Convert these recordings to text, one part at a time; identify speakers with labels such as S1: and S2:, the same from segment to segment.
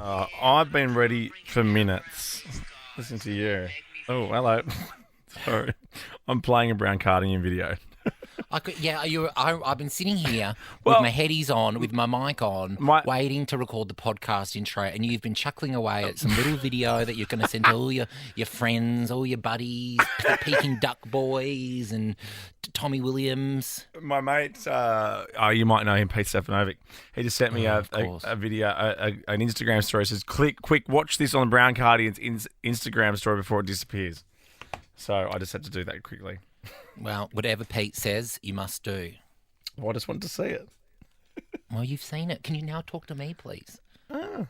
S1: I've been ready for minutes. Listen to you. Oh, hello. Sorry. I'm playing a brown carding video.
S2: I've been sitting here with my headies on, with my mic on, waiting to record the podcast intro, and you've been chuckling away at some little video that you're going to send to all your friends, all your buddies, the Peking Duck boys and Tommy Williams.
S1: My mate, you might know him, Pete Stefanovic. He just sent me a video, an Instagram story. It says, quick, watch this on Brown Cardigan's Instagram story before it disappears. So I just had to do that quickly.
S2: Well, whatever Pete says, you must do.
S1: Well, I just wanted to see it.
S2: Well, you've seen it. Can you now talk to me, please?
S1: I'm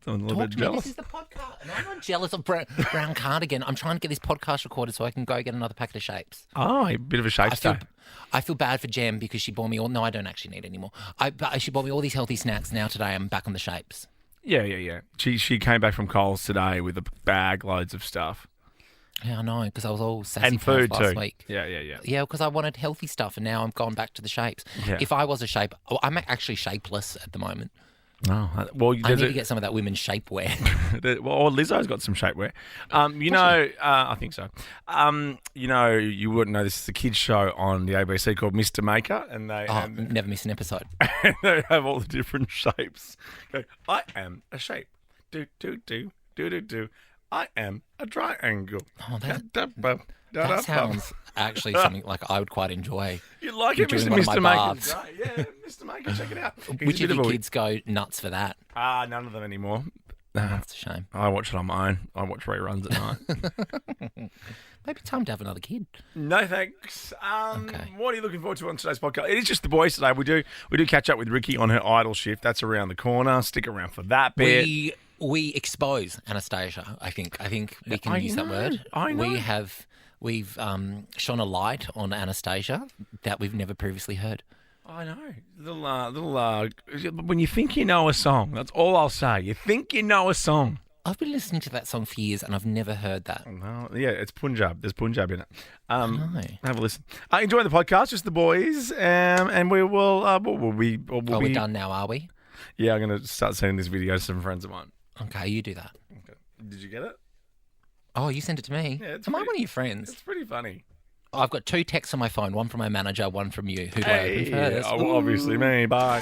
S1: a little bit jealous.
S2: This is the podcast. And I'm not jealous of Brown Cardigan. I'm trying to get this podcast recorded so I can go get another packet of shapes.
S1: Oh, a bit of a shape day.
S2: I feel bad for Jem because she bought me all... No, I don't actually need any more. She bought me all these healthy snacks. Now today I'm back on the shapes.
S1: Yeah. She came back from Coles today with a bag loads of stuff.
S2: Yeah, I know, because I was all sassy
S1: and food
S2: last
S1: too.
S2: week.
S1: Yeah.
S2: Yeah, because I wanted healthy stuff, and now I'm gone back to the shapes.
S1: Yeah.
S2: If I was a shape... I'm actually shapeless at the moment.
S1: Oh, well,
S2: I need to get some of that women's shapewear.
S1: Well, Lizzo's got some shapewear. I think so. You wouldn't know this is a kids show on the ABC called Mr. Maker, and they
S2: never miss an episode.
S1: They have all the different shapes. I am a shape. Do. I am a triangle.
S2: Oh, that sounds actually something like I would quite enjoy.
S1: You like it, Mr. Maker? Yeah, Mr. Maker, check it out.
S2: Which of your kids go nuts for that?
S1: None of them anymore.
S2: That's a shame.
S1: I watch it on my own. I watch reruns at night.
S2: Maybe time to have another kid.
S1: No thanks.
S2: Okay.
S1: What are you looking forward to on today's podcast? It is just the boys today. We do catch up with Ricky on her idol shift. That's around the corner. Stick around for that bit.
S2: We expose Anastasia. I think we can use that word.
S1: I know.
S2: We've shone a light on Anastasia that we've never previously heard.
S1: I know. When you think you know a song, that's all I'll say. You think you know a song.
S2: I've been listening to that song for years and I've never heard that.
S1: No, yeah, it's Punjab. There's Punjab in it.
S2: Have
S1: a listen. Enjoy the podcast, just the boys, and we will. Are we
S2: done now? Are we?
S1: Yeah, I'm going to start sending this video to some friends of mine.
S2: Okay, you do that.
S1: Okay. Did you get it?
S2: Oh, you sent it to me?
S1: Yeah,
S2: Am I one of your friends?
S1: It's pretty funny.
S2: I've got 2 texts on my phone, one from my manager, one from you. Who do I open first?
S1: Oh, obviously me. Bye.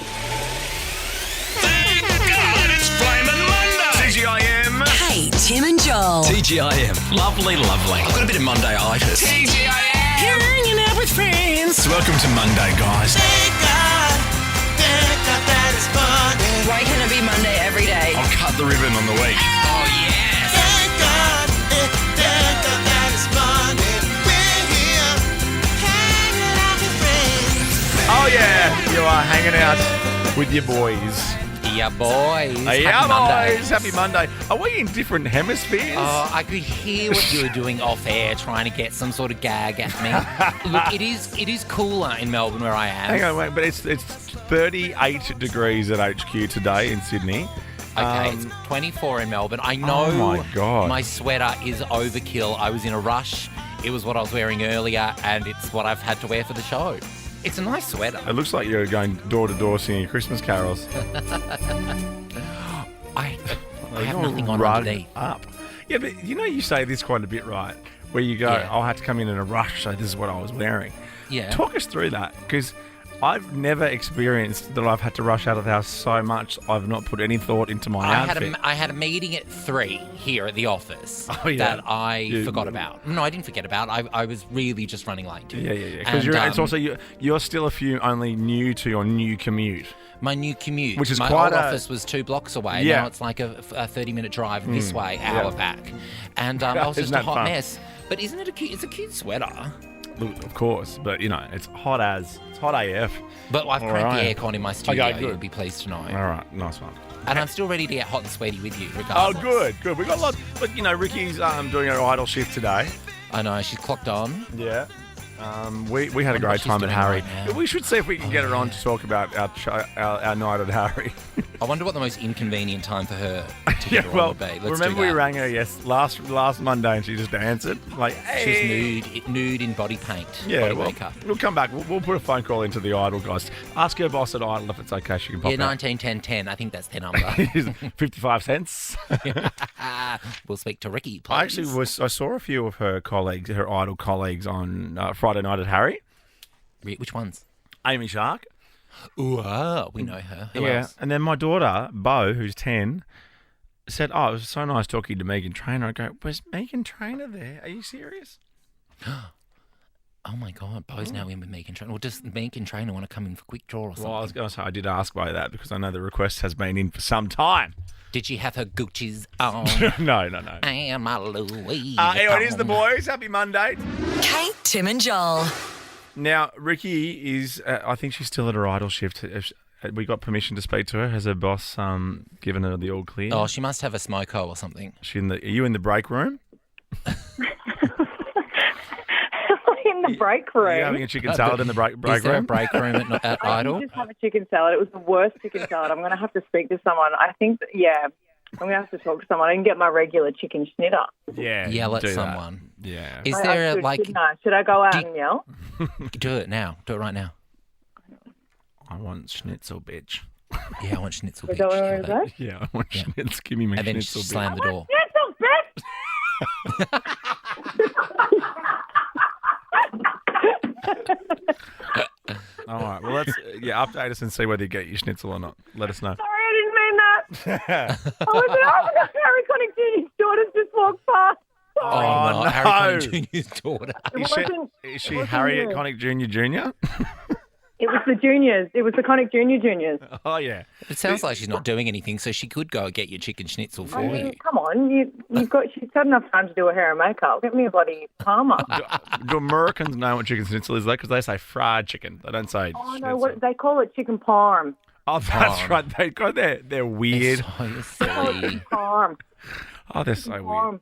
S3: Thank God it's Flamin' Monday.
S1: TGIM.
S4: Hey, Tim and Joel.
S3: TGIM. Lovely. I've got a bit of Monday-itis. TGIM.
S4: You're hanging out with friends.
S3: Welcome to Monday, guys.
S4: Thank God that it's Monday. Why can't it be Monday every day?
S3: I'll cut the ribbon on the week. Oh, yeah.
S4: Thank God that it's Monday. We're here, hanging out with friends.
S1: Oh, yeah. You are hanging out with your boys.
S2: Yeah, boys.
S1: Happy Monday. Are we in different hemispheres?
S2: Oh, I could hear what you were doing off air, trying to get some sort of gag at me. Look, it is cooler in Melbourne where I am.
S1: Hang on, wait, but it's 38 degrees at HQ today in Sydney.
S2: Okay, it's 24 in Melbourne. I know
S1: my God.
S2: My sweater is overkill. I was in a rush. It was what I was wearing earlier, and it's what I've had to wear for the show. It's a nice sweater.
S1: It looks like you're going door to door singing Christmas carols.
S2: I have nothing on underneath.
S1: Up. Yeah, but you say this quite a bit, right? Where you go, I'll have to come in a rush, so this is what I was wearing.
S2: Yeah.
S1: Talk us through that, because I've never experienced that I've had to rush out of the house so much I've not put any thought into my outfit.
S2: I had a meeting at 3 here at the office that I forgot about. No, I didn't forget about. I was really just running late.
S1: Yeah. Because it's also you're still only new to your new commute.
S2: My new commute,
S1: which is
S2: my
S1: quite
S2: old office was 2 blocks away.
S1: Yeah.
S2: Now it's like a 30-minute drive this way, hour back, and I was just a hot mess. But isn't it it's a cute sweater?
S1: Look, of course, but it's hot AF.
S2: But I've cranked the aircon in my studio.
S1: Okay, good.
S2: You'll be pleased to know.
S1: All right, nice one.
S2: And I'm still ready to get hot and sweaty with you, regardless.
S1: Oh, good. We got lots. But Ricky's doing her idol shift today.
S2: I know, she's clocked on.
S1: Yeah. We had a great time at Harry.
S2: Right,
S1: we should see if we can get her on to talk about our night at Harry.
S2: I wonder what the most inconvenient time for her to get her on would be. Let's
S1: remember we rang her last Monday and she just answered. Like, hey.
S2: She's nude in body paint.
S1: Yeah,
S2: body makeup.
S1: We'll come back. We'll put a phone call into the Idol guys. Ask her boss at Idol if it's okay. She can pop out.
S2: 191010. I think that's their number.
S1: 55 cents.
S2: We'll speak to Ricky, please.
S1: I saw a few of her colleagues, her Idol colleagues on Friday night at Harry.
S2: Which ones?
S1: Amy Shark.
S2: Ooh, we know her. Who else?
S1: And then my daughter, Bo, who's 10, said, it was so nice talking to Megan Trainor. I go, was Megan Trainor there? Are you serious?
S2: Oh, my God. Bo's now in with Megan Trainor. Well, does Megan Trainor want to come in for quick draw or something?
S1: Well, I was going to say, I did ask Bo that because I know the request has been in for some time.
S2: Did she have her Gucci's on?
S1: No.
S2: I am a Louis.
S1: Anyway, it is the boys. Happy Monday.
S4: Kate, Tim and Joel.
S1: Now, Ricky is, I think she's still at her Idol shift. We got permission to speak to her. Has her boss given her the all clear?
S2: Oh, she must have a smoko or something.
S1: Are you in the break room?
S5: In the break room?
S1: Are you having a chicken salad in the break room?
S2: Is there a break room at Idol?
S5: I just have a chicken salad. It was the worst chicken salad. I'm going to have to speak to someone. I think, I'm going to have to talk to someone. I can get my regular chicken schnitter.
S1: Yeah.
S2: Yell at someone.
S1: That. Yeah.
S2: Is there
S5: should I go out and yell?
S2: Do it now. Do it right now.
S1: I want schnitzel, bitch.
S2: Yeah, I want schnitzel, bitch.
S5: Is that what it is?
S1: Yeah, I want schnitzel. Give me my
S2: and then
S1: schnitzel, bitch.
S2: slam the door.
S5: Schnitzel, bitch!
S1: All right. Well, let's update us and see whether you get your schnitzel or not. Let us know.
S5: Sorry, I didn't mean that. Harry Connick Jr.'s daughter's just walked past.
S2: Oh, no. Harry Connick Jr.'s daughter.
S1: Is she Harriet Connick Jr.?
S5: It was the juniors. It was the Connick Juniors.
S1: Oh, yeah.
S2: It sounds like she's not doing anything, so she could go get your chicken schnitzel for you.
S5: Come on. She's got enough time to do her hair and makeup. Get me a bloody Palmer.
S1: Do Americans know what chicken schnitzel is, though? Because they say fried chicken. They don't say schnitzel.
S5: No, they call it chicken parm.
S1: Oh, that's right. They got they're weird.
S2: They're so silly.
S5: Parm.
S1: Oh, they're so weird.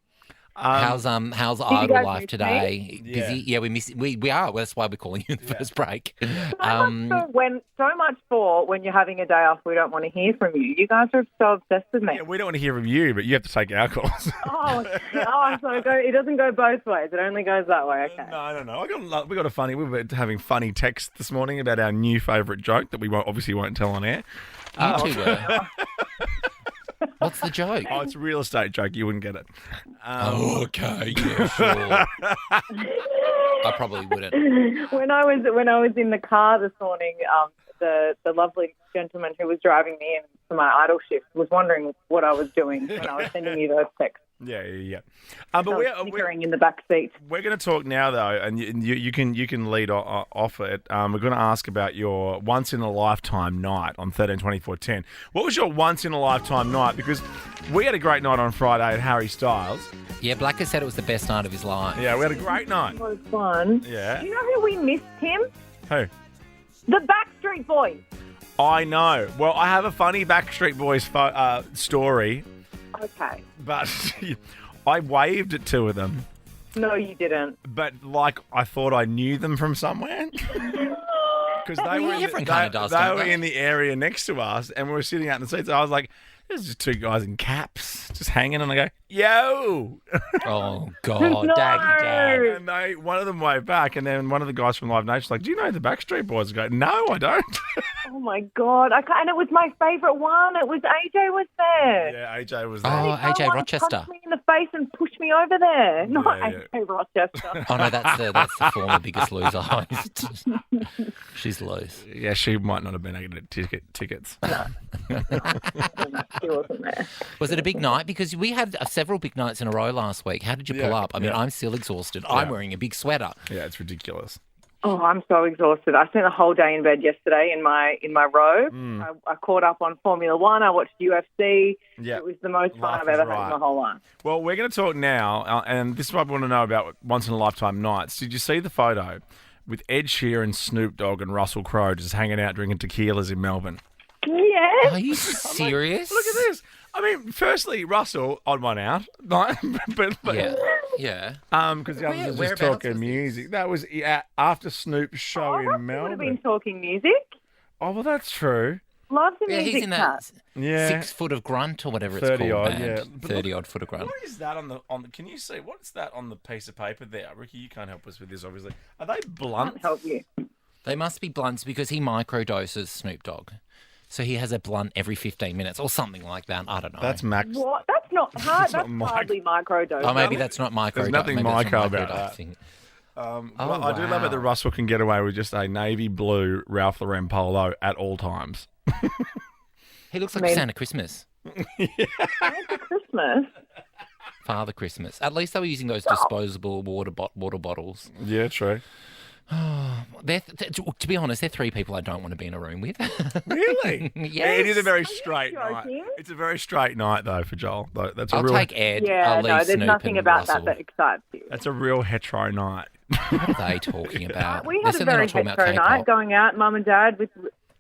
S2: How's Idol life today?
S1: Yeah.
S2: Busy? Yeah, we are. That's why we're calling you in the first break.
S5: So much for when you're having a day off, we don't want to hear from you. You guys are so obsessed with me.
S1: Yeah, we don't want to hear from you, but you have to take our calls.
S5: So it doesn't go both ways. It only goes that way. Okay.
S1: No. We were having funny texts this morning about our new favourite joke that we obviously won't tell on air.
S2: You two were. What's the joke?
S1: Oh, it's a real estate joke. You wouldn't get it.
S2: Okay, yeah, sure. I probably wouldn't.
S5: When I was in the car this morning, the lovely gentleman who was driving me in for my Idol shift was wondering what I was doing when I was sending you those texts.
S1: Yeah.
S5: But we're in the back seat.
S1: We're going to talk now, though, and you can lead off it. We're going to ask about your once in a lifetime night on 13/24/10. What was your once in a lifetime night? Because we had a great night on Friday at Harry Styles.
S2: Yeah, Blacker said it was the best night of his life.
S1: Yeah, we had a great night.
S5: It was fun.
S1: Yeah.
S5: Do you know who we missed, Tim?
S1: Who?
S5: The Backstreet Boys.
S1: I know. Well, I have a funny Backstreet Boys story.
S5: Okay.
S1: But I waved at two of them.
S5: No, you didn't.
S1: But I thought I knew them from somewhere. Because they were in the area next to us, and we were sitting out in the seats. I was like, "There's just two guys in caps just hanging," and I go, "Yo!"
S2: Oh God,
S5: No.
S2: Daggy Dad.
S1: And one of them waved back, and then one of the guys from Live Nation's like, "Do you know the Backstreet Boys?" I go, "No, I don't."
S5: Oh my God! And it was my favourite one. It was AJ was there.
S1: Yeah, AJ was there.
S2: Oh, AJ Rochester.
S5: Punched me in the face and pushed me over there. Not AJ Rochester.
S2: Oh no, that's the former Biggest Loser host. She's loose.
S1: Yeah, she might not have been able to get tickets.
S5: No, she wasn't there.
S2: Was it a big night? Because we had several big nights in a row last week. How did you pull up? I mean, I'm still exhausted. I'm wearing a big sweater.
S1: Yeah, it's ridiculous.
S5: Oh, I'm so exhausted. I spent the whole day in bed yesterday in my robe. I caught up on Formula One. I watched UFC.
S1: Yeah.
S5: It was the most fun I've ever had in my whole life.
S1: Well, we're going to talk now, and this is what I want to know about once in a lifetime nights. Did you see the photo with Ed Sheeran, Snoop Dogg, and Russell Crowe just hanging out drinking tequilas in Melbourne?
S5: Yes.
S2: Are you serious?
S1: Look at this. I mean, firstly, Russell, odd one out. but
S2: Yeah.
S1: Because the others were just talking music. That was after Snoop's show in
S5: Russell
S1: Melbourne.
S5: would have been talking music.
S1: Oh, well, that's true.
S5: Loves the
S2: Yeah,
S5: music
S2: he's in
S5: cat.
S2: that 6 foot of grunt or whatever it's
S1: 30
S2: called.
S1: odd, yeah. But
S2: 30 odd foot of grunt.
S1: What is that on the? Can you see what's that on the piece of paper there, Ricky? You can't help us with this, obviously. Are they blunt?
S5: Can't help you.
S2: They must be blunts because he microdoses Snoop Dogg. So he has a blunt every 15 minutes or something like that. I don't know.
S1: That's max.
S5: What? That's not hard. That's hardly microdose.
S2: Oh, maybe that's not microdose.
S1: There's nothing
S2: maybe that's
S1: micro
S2: not
S1: about
S2: microdosing.
S1: Well, I do love it that Russell can get away with just a navy blue Ralph Lauren polo at all times.
S2: He looks like Santa Christmas.
S5: Santa Christmas.
S2: Father Christmas. At least they were using those disposable water bottles.
S1: Yeah, true.
S2: To be honest, they're 3 people I don't want to be in a room with.
S1: Really?
S2: Yes.
S1: It is a very straight night.
S5: joking?
S1: It's a very straight night, though, for Joel. That's a
S2: I'll
S1: real,
S2: take Ed.
S5: Yeah,
S2: I'll leave
S5: no, there's
S2: Snoop
S5: nothing
S2: and
S5: about
S2: Russell.
S5: that excites you.
S1: That's a real hetero night.
S2: What are they talking about?
S5: We
S2: They're
S5: had a
S2: certainly
S5: very
S2: not talking about
S5: hetero night,
S2: K-pop.
S5: going out, mum and dad, with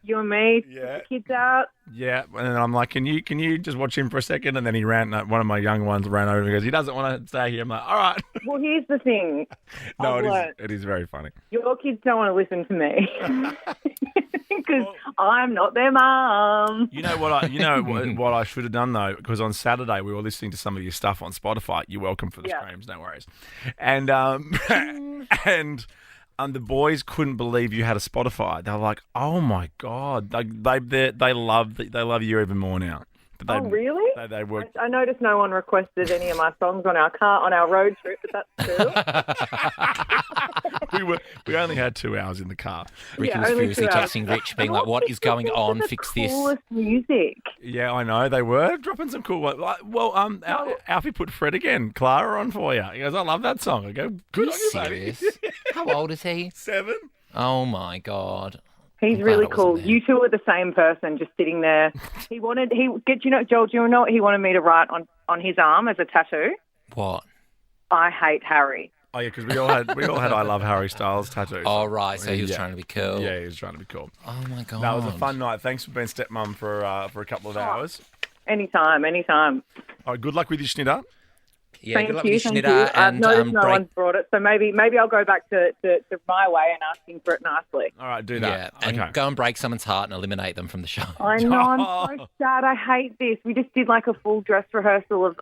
S5: you and me,
S1: Yeah.
S5: the kids out.
S1: Yeah, and then I'm like, can you just watch him for a second? And then he ran. One of my young ones ran over and goes, he doesn't want to stay here. I'm like, all right.
S5: Well, here's the thing.
S1: No,
S5: I've learned.
S1: it is very funny.
S5: Your kids don't want to listen to me because I'm not their mum.
S1: You know what? What I should have done though, because on Saturday we were listening to some of your stuff on Spotify. You're welcome for the streams, no worries. And and the boys couldn't believe you had a Spotify. They were like, "Oh my god!" They love you even more now. But
S5: Oh, really?
S1: They were.
S5: I noticed no one requested any of my songs on our road trip, but that's cool.
S1: we only had 2 hours in the car.
S2: Ricky was
S5: only
S2: furiously
S5: 2 hours.
S2: texting Rich, being like, "What is going on? Fix this."
S5: Coolest music.
S1: Yeah, I know they were dropping some cool ones. Well, Alfie put Fred again, Clara on for you. He goes, "I love that song." I go, "Good on you, buddy."
S2: Serious? How old is he?
S1: 7.
S2: Oh my god.
S5: He's
S2: glad
S5: really
S2: I wasn't
S5: cool.
S2: there.
S5: You two are the same person, just sitting there. Joel, do you know what he wanted me to write on his arm as a tattoo?
S2: What?
S5: I hate Harry.
S1: Oh yeah, because we all had I love Harry Styles tattoos.
S2: Oh right, so he was trying to be cool.
S1: Yeah, he was trying to be cool.
S2: Oh my god.
S1: That was a fun night. Thanks for being stepmom for a couple of hours.
S5: Anytime.
S1: All right, good luck with your schnitter.
S2: Yeah,
S5: Thank
S2: good luck
S5: you.
S2: with your
S5: Thank
S2: schnitter
S5: you. I've
S2: and
S5: noticed no
S2: break.
S5: one's brought it, so maybe I'll go back to my way and asking for it nicely.
S1: All right, do
S2: Yeah,
S1: that.
S2: and
S1: Okay.
S2: go and break someone's heart and eliminate them from the show.
S5: I know, I'm so sad. I hate this. We just did like a full dress rehearsal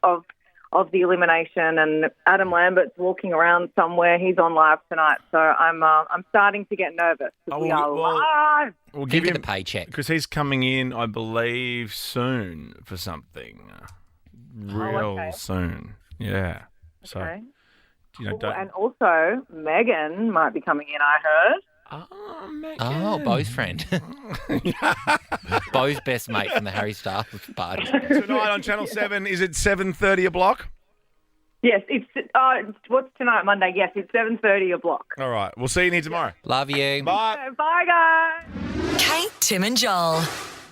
S5: of the elimination, and Adam Lambert's walking around somewhere. He's on live tonight, so I'm starting to get nervous because we are live.
S1: We'll
S2: Give
S1: give
S2: him
S1: him
S2: the paycheck.
S1: because he's coming in, I believe, soon for something. Real
S5: okay.
S1: soon. Yeah. So
S5: Okay.
S1: don't.
S5: And also, Megan might be coming in, I heard.
S1: Oh, Megan.
S2: Oh, Bo's friend. Bo's best mate from the Harry Styles party.
S1: Tonight on Channel 7, is it 7:30 a block?
S5: Yes, it's what's tonight, Monday? Yes, it's 7:30 a block.
S1: All right, we'll see you here tomorrow.
S2: Love you.
S1: Bye.
S5: Bye, guys.
S4: Kate, Tim, and Joel.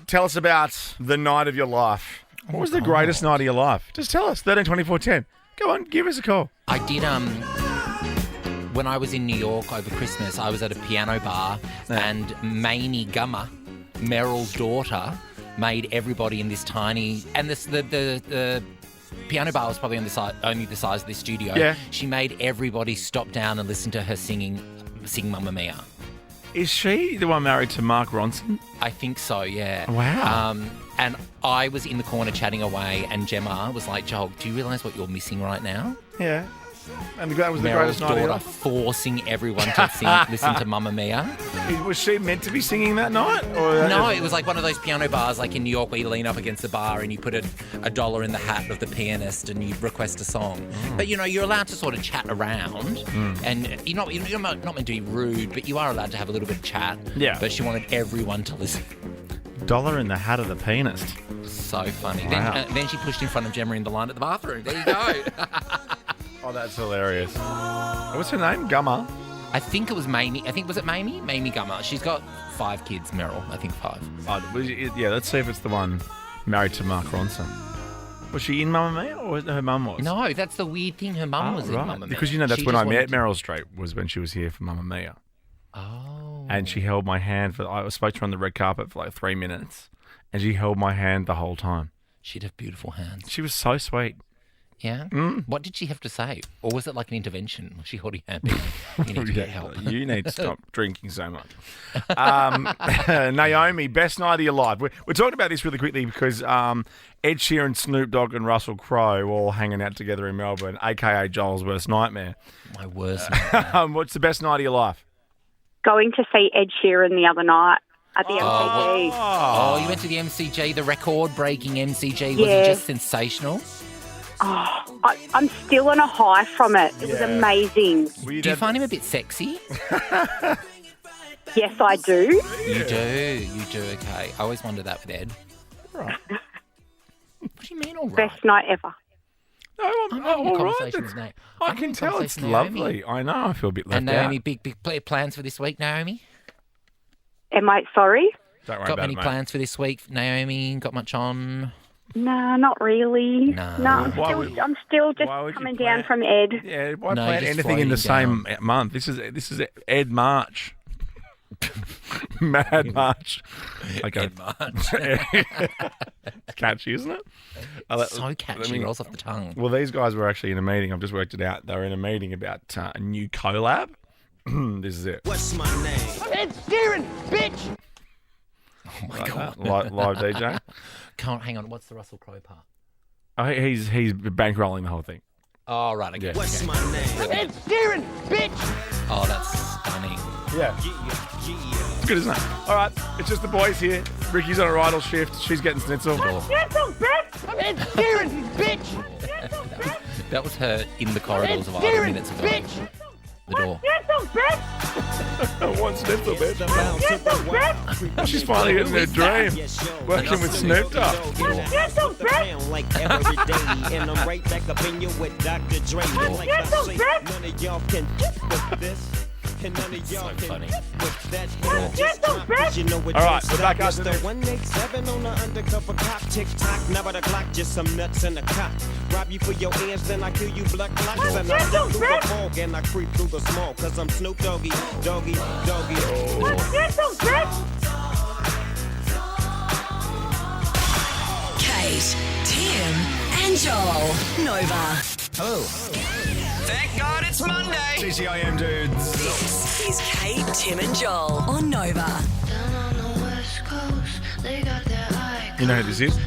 S1: Tell us about the night of your life. What was the greatest night of your life? Just tell us. 13 24 10. Go on, give us a call.
S2: I did when I was in New York over Christmas, I was at a piano bar and Mamie Gummer, Meryl's daughter, made everybody in this tiny and the piano bar was probably on only the size of this studio.
S1: Yeah.
S2: She made everybody stop down and listen to her sing Mamma Mia.
S1: Is she the one married to Mark Ronson?
S2: I think so, yeah.
S1: Wow.
S2: And I was in the corner chatting away, and Gemma was like, "Joel, do you realise what you're missing right now?"
S1: Yeah. And that was the
S2: Meryl's
S1: greatest night of your
S2: daughter
S1: life?
S2: forcing everyone to listen to Mamma Mia.
S1: Was she meant to be singing that night? Or
S2: No, it was like one of those piano bars like in New York where you lean up against the bar and you put a dollar in the hat of the pianist and you request a song. But, you're allowed to sort of chat around and you're not meant to be rude, but you are allowed to have a little bit of chat.
S1: Yeah.
S2: But she wanted everyone to listen.
S1: Dollar in the hat of the pianist.
S2: So funny.
S1: Wow.
S2: Then she pushed in front of Gemma in the line at the bathroom. There you go.
S1: Oh, that's hilarious. What's her name? Gummer?
S2: I think it was Mamie. Was it Mamie? Mamie Gummer. She's got 5 kids, Meryl. I think 5.
S1: Yeah, let's see if it's the one married to Mark Ronson. Was she in Mamma Mia or her mum was?
S2: No, that's the weird thing. Her mum was in Mamma Mia.
S1: Because that's
S2: She
S1: when
S2: just
S1: I met
S2: wanted to-
S1: Meryl Streep, was when she was here for Mamma Mia.
S2: Oh.
S1: And she held my hand I spoke to her on the red carpet for like 3 minutes, and she held my hand the whole time.
S2: She'd have beautiful hands.
S1: She was so sweet.
S2: Yeah? What did she have to say? Or was it like an intervention? Was she holding hand? You need to get help.
S1: You need to stop drinking so much. Naomi, best night of your life. We're talking about this really quickly because Ed Sheeran, Snoop Dogg and Russell Crowe all hanging out together in Melbourne, a.k.a. Joel's worst nightmare.
S2: My worst nightmare.
S1: What's the best night of your life?
S6: Going to see Ed Sheeran the other night at the MCG.
S2: Oh, you went to the MCG, the record-breaking MCG. Was it just sensational?
S6: Oh, I'm still on a high from it. It was amazing.
S2: Do you find him a bit sexy?
S6: Yes, I do.
S2: You do, okay. I always wonder that with Ed. Right. What do you mean, all right?
S6: Best night ever.
S2: No, I'm having a conversation with Naomi.
S1: I can tell it's lovely. I know, I feel a bit left
S2: out. And Naomi,
S1: out.
S2: big plans for this week, Naomi?
S6: Am I sorry?
S1: Don't worry
S2: got
S1: about
S2: many plans for this week, Naomi? Got much on?
S6: No, not really.
S2: No.
S6: I'm still just coming down from Ed.
S1: Yeah, why plan anything in the same month? This is Ed March. Mad March. Okay.
S2: Ed March.
S1: It's catchy, isn't it?
S2: So catchy, rolls off the tongue.
S1: Well, these guys were actually in a meeting. I've just worked it out. They were in a meeting about a new collab. This is it.
S7: What's my name?
S4: Ed Sheeran, bitch!
S2: Oh, my God.
S1: Live DJ.
S2: Can't hang on. What's the Russell Crowe part?
S1: Oh, he's bankrolling the whole thing.
S2: Oh, right. Okay.
S7: What's my name?
S4: Ed Sheeran, bitch!
S2: Oh, that's stunning.
S1: Yeah. It's good, isn't it? All right. It's just the boys here. Ricky's on a bridal shift. She's getting schnitzel.
S4: Schnitzel, bitch! I'm Ed Sheeran, bitch!
S2: That was her in the corridors of 5 minutes ago.
S4: Bitch!
S2: The door.
S4: Schnitzel, bitch!
S1: One schnitzel, bitch.
S4: Schnitzel, bitch!
S1: She's finally getting her dream. Working with Snoop Dogg.
S4: Schnitzel, bitch!
S7: Like every day, and I'm right back up in you with Dr. Dre. Like I say, none of y'all can with this. And none of y'all
S2: So funny.
S7: with that.
S1: All right, we're back up to
S7: the 187 on the undercover cop. Tick tock, never the clock, just some nuts in the cop. Rob you for your hands, then I kill you blood clots. And I step through the fog and I creep through the small. Cause I'm Snoop Doggy, doggy, doggy.
S4: Schnitzel, bitch!
S8: Kate, Tim, and Joel. Nova.
S2: Hello.
S3: Thank God it's Monday.
S1: TCIM dudes.
S8: This is Kate, Tim, and Joel on Nova.
S1: You know who this is?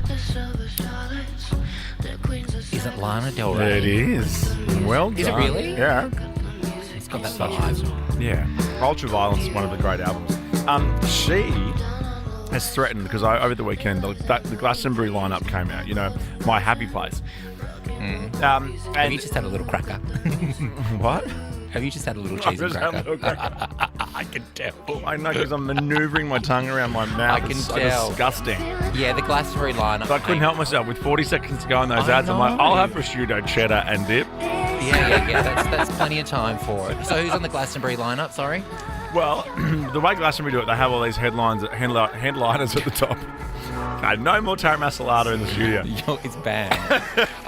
S2: Is it Lana Del
S1: It
S2: Rey?
S1: is. Well done.
S2: Is it really?
S1: Yeah.
S2: It's got that vibe.
S1: Yeah. Ultraviolence is one of the great albums. She has threatened, because over the weekend, the Glastonbury lineup came out, you know, My Happy Place.
S2: Have you just had a little cracker?
S1: What?
S2: Have you just had a little cheese and cracker?
S1: I can tell. I know, because I'm manoeuvring my tongue around my mouth.
S2: I can
S1: it's so
S2: tell.
S1: disgusting.
S2: Yeah, the Glastonbury lineup.
S1: So I couldn't help myself. With 40 seconds to go on those
S2: I
S1: ads, I'm like,
S2: know.
S1: I'll have prosciutto, cheddar, and dip.
S2: Yeah. That's plenty of time for it. So who's on the Glastonbury lineup? Sorry.
S1: Well, the way Glastonbury do it, they have all these headliners at the top. Okay, no more Tara Masalata in the studio.
S2: It's banned.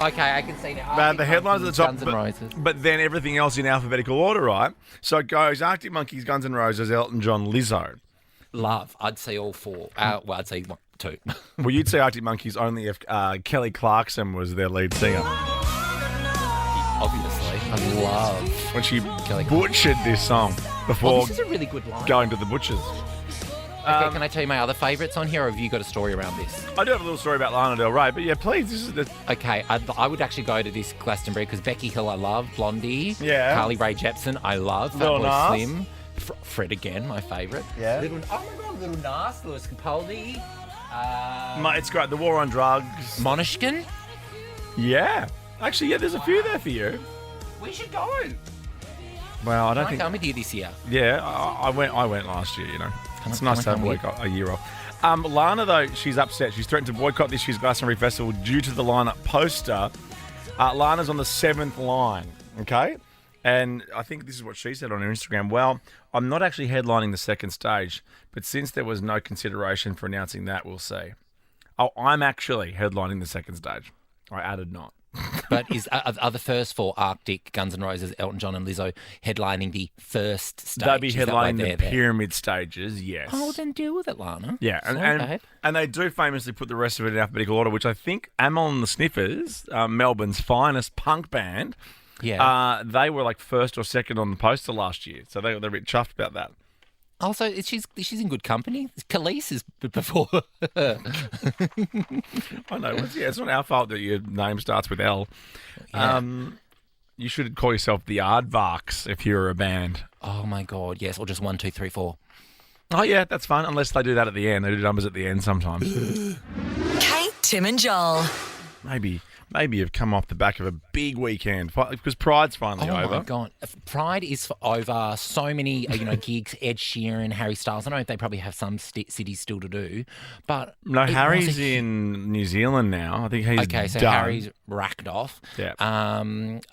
S2: Okay, I can see now.
S1: Man, the headlines at the top,
S2: Guns N' Roses.
S1: but then everything else in alphabetical order, right? So it goes Arctic Monkeys, Guns N' Roses, Elton John, Lizzo.
S2: Love. I'd say all four. Well, I'd say one, two.
S1: Well, you'd say Arctic Monkeys only if Kelly Clarkson was their lead singer.
S2: Obviously. I love
S1: When she
S2: Kelly
S1: butchered this song before
S2: this is a really good line.
S1: going to the butchers.
S2: Okay, can I tell you my other favourites on here, or have you got a story around this?
S1: I do have a little story about Lana Del Rey, but yeah, please, this is the...
S2: Okay, I would actually go to this Glastonbury because Becky Hill I love, Blondie,
S1: Yeah.
S2: Carly Rae Jepsen I love,
S1: Lil
S2: Fatboy
S1: Nas.
S2: Slim, Fred again, my favourite.
S1: Yeah.
S2: Oh my God, Little Nas, Lewis Capaldi,
S1: It's great. The War on Drugs.
S2: Monishkin.
S1: Yeah. Actually, yeah, there's a few there for you.
S2: We should go.
S1: Well, I don't
S2: Can I
S1: think...
S2: come with you this year?
S1: Yeah, I went last year, you know. It's
S2: I
S1: nice to have
S2: come with?
S1: a year off. Lana, though, she's upset. She's threatened to boycott this year's Glastonbury Festival due to the lineup poster. Lana's on the 7th line, okay? And I think this is what she said on her Instagram. Well, I'm not actually headlining the second stage, but since there was no consideration for announcing that, we'll see. Oh, I'm actually headlining the second stage. I added not.
S2: But are the first four Arctic, Guns N' Roses, Elton John and Lizzo headlining the first stage?
S1: They'll be headlining the pyramid stages, yes.
S2: Oh, well, then deal with it, Lana.
S1: Yeah, and they do famously put the rest of it in alphabetical order, which I think Amel and the Sniffers, Melbourne's finest punk band, they were like first or second on the poster last year, so they're a bit chuffed about that.
S2: Also, she's in good company. Khalees is before her.
S1: I know. It's not our fault that your name starts with L. Yeah. You should call yourself the Aardvarks if you're a band.
S2: Oh, my God, yes. Or just 1, 2, 3, 4.
S1: Oh, yeah, that's fun, unless they do that at the end. They do numbers at the end sometimes.
S8: Kate, Tim and Joel.
S1: Maybe you've come off the back of a big weekend because Pride's finally over.
S2: Oh, my God. Pride is over. So many, gigs. Ed Sheeran, Harry Styles. I know they probably have some cities still to do, but...
S1: No, Harry's in New Zealand now. I think he's
S2: okay, so
S1: done.
S2: Harry's racked off.
S1: Yeah.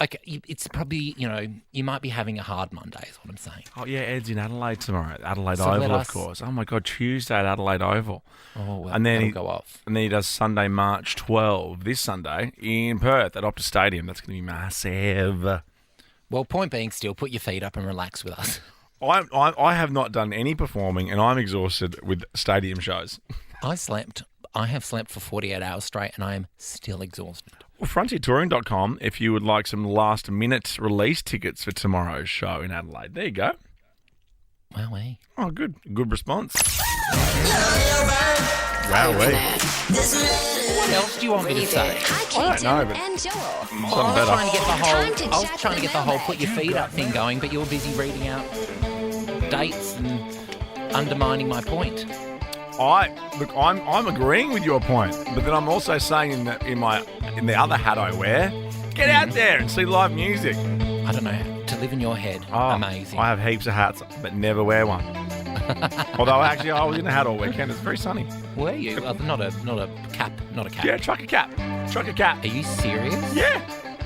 S2: Okay, it's probably, you might be having a hard Monday is what I'm saying.
S1: Oh, yeah, Ed's in Adelaide tomorrow. Adelaide Oval, of course. Oh, my God, Tuesday at Adelaide Oval.
S2: Oh, well,
S1: and then
S2: that'll go off.
S1: And then he does Sunday, March 12, this Sunday, in Perth at Optus Stadium. That's going to be massive.
S2: Well, point being still, put your feet up and relax with us.
S1: I have not done any performing and I'm exhausted with stadium shows.
S2: I have slept for 48 hours straight and I am still exhausted.
S1: Well, frontiertouring.com if you would like some last-minute release tickets for tomorrow's show in Adelaide. There you go.
S2: Wowee.
S1: Oh, good. Good response. Wowee.
S2: What else do you want me to say?
S1: I don't know, but
S4: and Joel.
S2: I was trying to get the whole put your feet up thing going, but you were busy reading out dates and undermining my point.
S1: I'm agreeing with your point, but then I'm also saying in the other hat I wear, get out there and see live music.
S2: I don't know. To live in your head, amazing.
S1: I have heaps of hats, but never wear one. Although actually, I was in a hat all weekend. It's very sunny.
S2: Were you? Not a cap.
S1: Yeah, trucker cap.
S2: Are you serious?
S1: Yeah.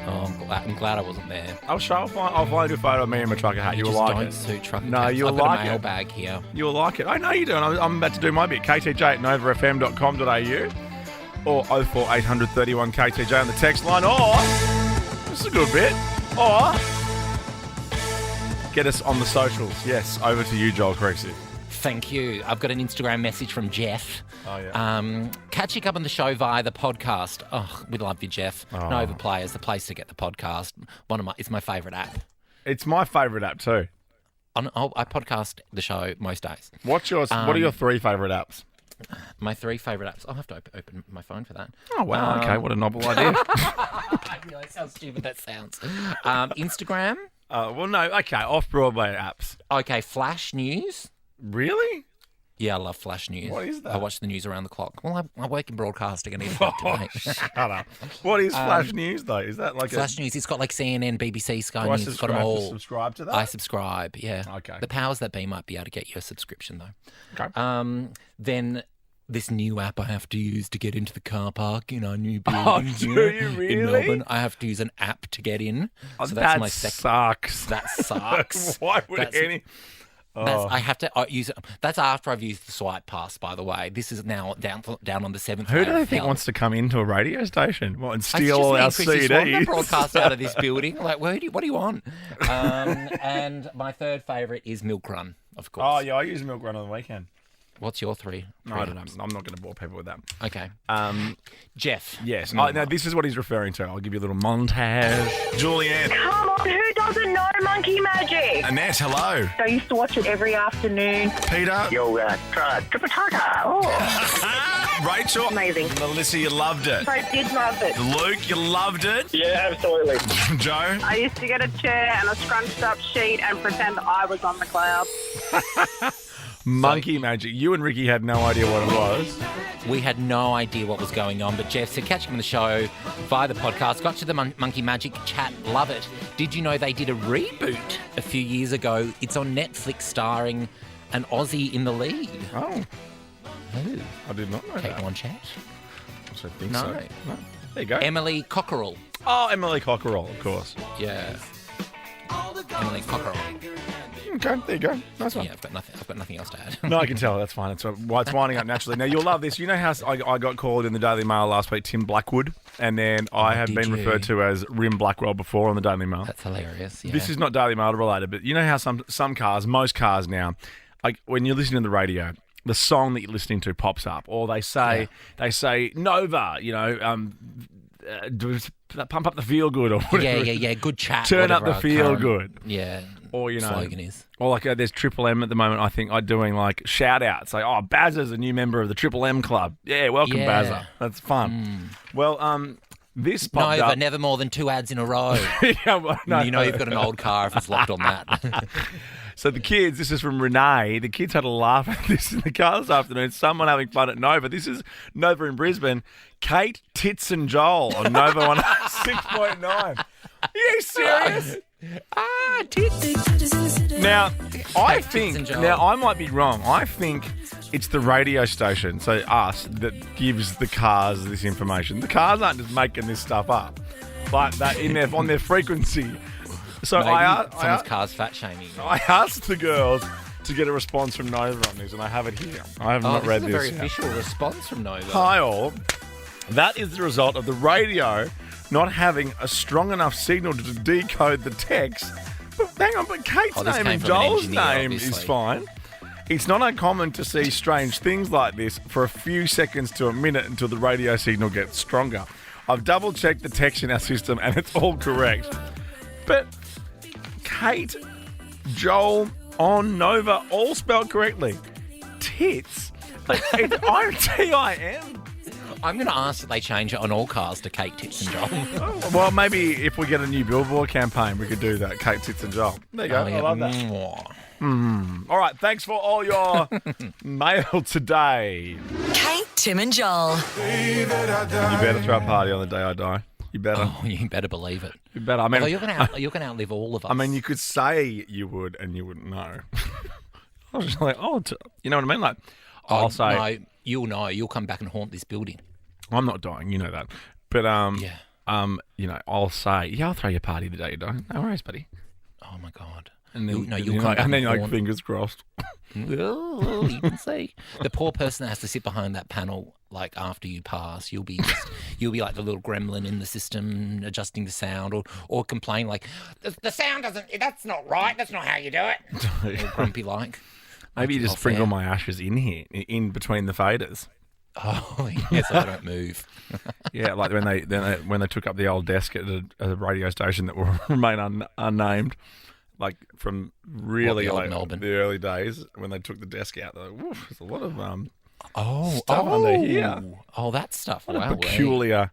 S2: Oh, I'm glad I wasn't there.
S1: I'll find you a photo of me in my trucker hat. You'll like it.
S2: Don't suit trucker
S1: No,
S2: caps.
S1: you'll
S2: I've got
S1: like
S2: a mailbag here.
S1: You'll like it. I know you do. And I'm about to do my bit. KTJ@novafm.com.au or 04800 31 KTJ on the text line. Or this is a good bit. Or get us on the socials. Yes, over to you, Joel Creasy.
S2: Thank you. I've got an Instagram message from Jeff.
S1: Oh, yeah.
S2: Catching up on the show via the podcast. Oh, we love you, Jeff.
S1: Oh.
S2: Nova Play is the place to get the podcast. It's my favourite app.
S1: It's my favourite app too.
S2: I podcast the show most days.
S1: What are your 3 favourite apps?
S2: My 3 favourite apps. I'll have to open my phone for that.
S1: Oh, wow. Okay, what a novel idea.
S2: I realise how stupid that sounds. Instagram.
S1: Well, no. Okay, off-Broadway apps.
S2: Okay, Flash News.
S1: Really?
S2: Yeah, I love Flash News.
S1: What is that?
S2: I watch the news around the clock. Well, I work in broadcasting and need to
S1: shut up. What is Flash News, though? Is that like
S2: Flash News? It's got like CNN, BBC, Sky News. It's got them all.
S1: Subscribe to that?
S2: I subscribe, yeah.
S1: Okay.
S2: The powers that be might be able to get you a subscription, though.
S1: Okay.
S2: Then this new app I have to use to get into the car park in our new building
S1: do you really?
S2: in Melbourne. I have to use an app to get in. So that's my second.
S1: Sucks.
S2: That sucks.
S1: Why would any...
S2: I have to use it. That's after I've used the swipe pass, by the way. This is now down on the 7th.
S1: Who do they think wants to come into a radio station? What, and steal all our CDs?
S2: Broadcast out of this building. Like, what do you want? And my 3rd favourite is Milk Run, of course.
S1: Oh, yeah, I use Milk Run on the weekend.
S2: What's your 3?
S1: No, I don't know. I'm not going to bore people with that.
S2: Okay. Jeff.
S1: Yes. No, this is what he's referring to. I'll give you a little montage. Julianne.
S6: Come on, who doesn't know Monkey Magic?
S3: Annette, hello.
S6: I used to watch it every afternoon.
S3: Peter.
S6: Yo, Tripataka. Oh.
S3: Rachel.
S6: Amazing.
S3: Melissa, you loved it.
S6: I did love it.
S3: Luke, you loved it.
S6: Yeah, absolutely.
S3: Joe.
S6: I used to get a chair and a scrunched up sheet and pretend I was on the cloud.
S1: Monkey Magic. You and Ricky had no idea what it was.
S2: We had no idea what was going on, but Jeff said, catch him on the show via the podcast. Got to the Monkey Magic chat. Love it. Did you know they did a reboot a few years ago? It's on Netflix starring an Aussie in the lead.
S1: Oh. I did not know
S2: Take
S1: that.
S2: one chat.
S1: I think
S2: No.
S1: so. No. There you go.
S2: Emily Cockerell.
S1: Oh, Emily Cockerell, of course.
S2: Yeah. Emily Cockerell.
S1: Okay, there you go. Nice one.
S2: Yeah, I've got nothing else to add.
S1: No, I can tell. That's fine. It's winding up naturally. Now, you'll love this. You know how I got called in the Daily Mail last week, Tim Blackwood, and then I have been referred to as Rim Blackwell before on the Daily Mail.
S2: That's hilarious. Yeah.
S1: This is not Daily Mail related, but you know how some cars, most cars now, like when you're listening to the radio, the song that you're listening to pops up, or they say Nova, pump up the feel good, or whatever.
S2: Yeah. Good chat.
S1: Turn up the feel good.
S2: Yeah.
S1: Or
S2: slogan is.
S1: Or like there's Triple M at the moment. I think I'm doing like shout outs. Like, Bazza's a new member of the Triple M club. Yeah, welcome Bazza. That's fun. Well, this popped
S2: Nova,
S1: up.
S2: never more than 2 ads in a row.
S1: No.
S2: You know you've got an old car if it's locked on that.
S1: So the kids, this is from Renee, the kids had a laugh at this in the car this afternoon. Someone having fun at Nova. This is Nova in Brisbane. Kate, Tits and Joel on Nova 106.9. Are you serious?
S2: Tits.
S1: Now, I might be wrong. I think it's the radio station, so us, that gives the cars this information. The cars aren't just making this stuff up, but that on their frequency. So
S2: someone's car's fat shaming.
S1: I asked the girls to get a response from Nova on this, and I have it here. I have not read this.
S2: This is a very official response from Nova.
S1: Hi all. That is the result of the radio not having a strong enough signal to decode the text. But hang on, but Kate's name and Joel's name is fine. It's not uncommon to see strange things like this for a few seconds to a minute until the radio signal gets stronger. I've double-checked the text in our system and it's all correct. But Kate, Joel, on Nova, all spelled correctly. Tits. It's ITIM.
S2: I'm going to ask that they change it on all cars to Kate, Tits and Joel.
S1: Well, maybe if we get a new billboard campaign, we could do that. Kate, Tits and Joel. There you go. I love that. All right, thanks for all your mail today.
S8: Kate, Tim and Joel.
S1: You better throw a party on the day I die. You better.
S2: Oh, you better believe it.
S1: You better. I mean,
S2: you're going to outlive all of us.
S1: I mean, you could say you would, and you wouldn't know. I was just like, you know what I mean? Like, I'll say,
S2: no, you'll know. You'll come back and haunt this building.
S1: I'm not dying, you know that. But I'll say, I'll throw you a party the day you die. No worries, buddy.
S2: Oh my God.
S1: And then you'll come back and then you're like, fingers crossed.
S2: Oh, you can see the poor person that has to sit behind that panel, like after you pass. You'll be like the little gremlin in the system, adjusting the sound, or complain like the sound doesn't. That's not right. That's not how you do it. Or grumpy like.
S1: Maybe you just sprinkle my ashes in here, in between the faders.
S2: Oh yes, so I don't move.
S1: Yeah, like when they took up the old desk at a radio station that will remain unnamed. Like from really the early days when they took the desk out, they're like, there's a lot of stuff under here.
S2: Oh, that stuff.
S1: Wow, peculiar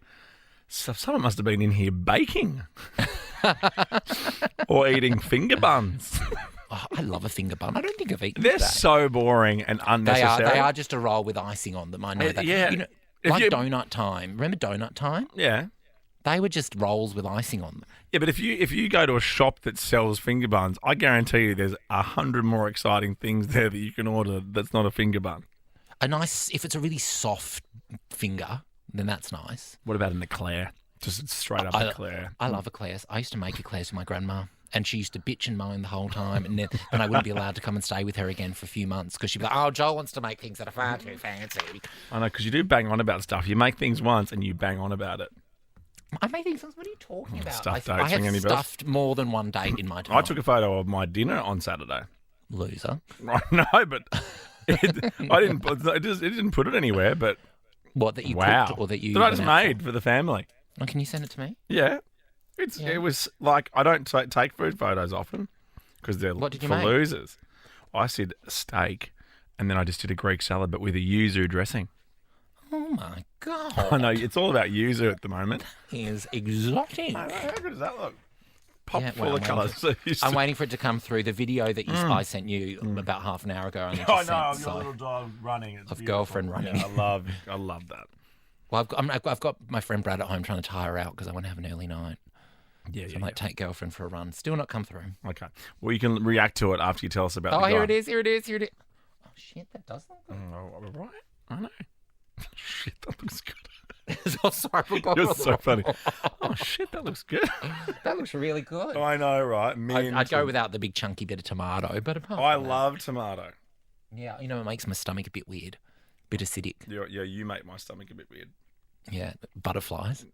S1: stuff. Someone must have been in here baking or eating finger buns.
S2: Oh, I love a finger bun. I don't think I've eaten
S1: They're
S2: that.
S1: so boring and unnecessary.
S2: They are just a roll with icing on them. I know that.
S1: Yeah.
S2: You know, Donut Time. Remember Donut Time?
S1: Yeah.
S2: They were just rolls with icing on them. Yeah,
S1: but if you go to a shop that sells finger buns, I guarantee you there's 100 more exciting things there that you can order that's not a finger bun.
S2: If it's a really soft finger, then that's nice.
S1: What about an eclair? Just straight up eclair.
S2: I love eclairs. I used to make eclairs for my grandma. And she used to bitch and moan the whole time. And then I wouldn't be allowed to come and stay with her again for a few months because she'd be like, oh, Joel wants to make things that are far too fancy.
S1: I know, because you do bang on about stuff. You make things once and you bang on about it.
S2: I make things. What are you talking about?
S1: Stuffed
S2: I have stuffed more than one date in my time.
S1: I took a photo of my dinner on Saturday.
S2: Loser.
S1: No, but it didn't put it anywhere. But
S2: what, that you cooked or that you?
S1: That I just made for the family.
S2: Oh, can you send it to me?
S1: Yeah. It was like, I don't take food photos often because they're for losers. I said steak, and then I just did a Greek salad, but with a yuzu dressing.
S2: Oh my God!
S1: I know, it's all about yuzu at the moment.
S2: He is exotic.
S1: How good does that look? Full of colours.
S2: I'm waiting for it to come through. The video that I sent you about half an hour ago.
S1: I've got a little dog running.
S2: Of girlfriend running.
S1: Yeah, I love that.
S2: Well, I've got my friend Brad at home trying to tie her out because I want to have an early night.
S1: Yeah,
S2: so I might take girlfriend for a run. Still not come through.
S1: Okay. Well, you can react to it after you tell us about the guy.
S2: Here it is. Oh, shit, that does look good.
S1: Oh, right. I know. Shit, that looks good.
S2: Oh, sorry, I forgot.
S1: You're so funny. Oh, shit, that looks good.
S2: That looks really good.
S1: I know, right?
S2: I'd go without the big chunky bit of tomato, but apart
S1: I
S2: from that,
S1: love tomato.
S2: yeah, you know, it makes my stomach a bit weird, bit acidic.
S1: Yeah, you make my stomach a bit weird.
S2: Yeah, butterflies.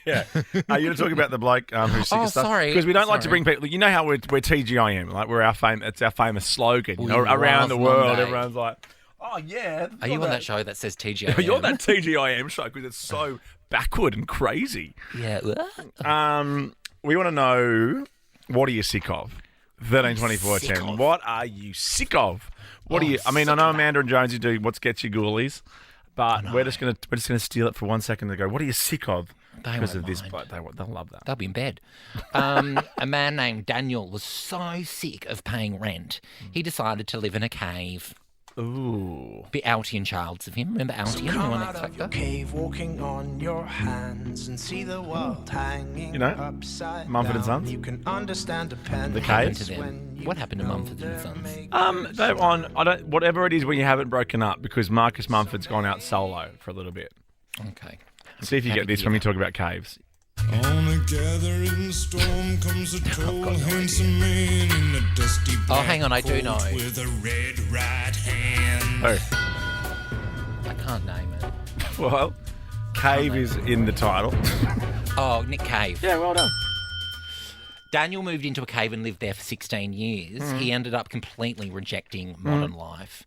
S1: Yeah. Are you going to talk about the bloke who's sick of stuff?
S2: Sorry.
S1: Because we don't like to bring people. You know how we're TGIM, like it's our famous slogan. You know, around the world,
S2: Monday.
S1: everyone's like, "Oh yeah."
S2: Are you on that show that says TGIM?
S1: You're that TGIM show because it's so backward and crazy.
S2: Yeah.
S1: We want to know, what are you sick of? 13, 24, 10. What are you sick of? What are you? I mean, I know Amanda and Jonesy do what's gets you ghoulies. But we're just gonna steal it for 1 second and go, what are you sick of? Because of this, but they'll love that.
S2: They'll be in bed. A man named Daniel was so sick of paying rent, he decided to live in a cave.
S1: Ooh.
S2: Be Altian Childs of him. Remember Altian?
S9: So come out of your cave, walking on your hands, and see the world hanging upside
S1: Mumford and
S9: down.
S1: Sons.
S9: You can understand
S1: The cave.
S2: What happened to Mumford and Sons?
S1: They're on. Whatever it is when you haven't broken up, because Marcus Mumford's gone out solo for a little bit.
S2: Okay.
S1: See if you get this when we talk about caves.
S10: On a gathering storm comes a tall, handsome man in a dusty black
S2: hang on, I do
S10: coat
S2: know.
S10: with a red right hand.
S1: Oh.
S2: I can't name it.
S1: Well, cave is in the title.
S2: Oh, Nick Cave.
S1: Yeah, well done.
S2: Daniel moved into a cave and lived there for 16 years. He ended up completely rejecting modern life.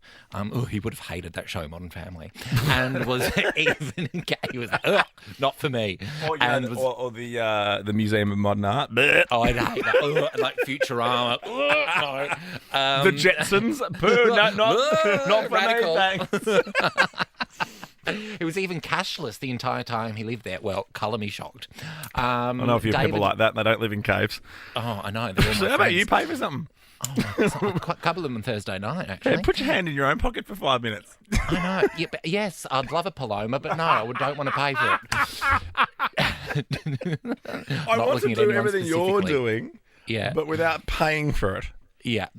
S2: He would have hated that show, Modern Family, and was even gay. He was like, not for me.
S1: Or the Museum of Modern Art.
S2: Oh, I'd hate that. Like Futurama. No.
S1: The Jetsons. Boo, not for
S2: radical.
S1: me, thanks.
S2: It was even cashless the entire time he lived there. Well, colour me shocked.
S1: I know a few people like that. They don't live in caves.
S2: Oh, I know. They're all my
S1: So how about
S2: friends.
S1: you pay for something?
S2: A couple of them on Thursday night, actually.
S1: Yeah, put your hand in your own pocket for 5 minutes.
S2: I know. Yeah, but yes, I'd love a Paloma, but no, I don't want to pay for it.
S1: I want to do everything you're doing,
S2: yeah,
S1: but without paying for it.
S2: Yeah.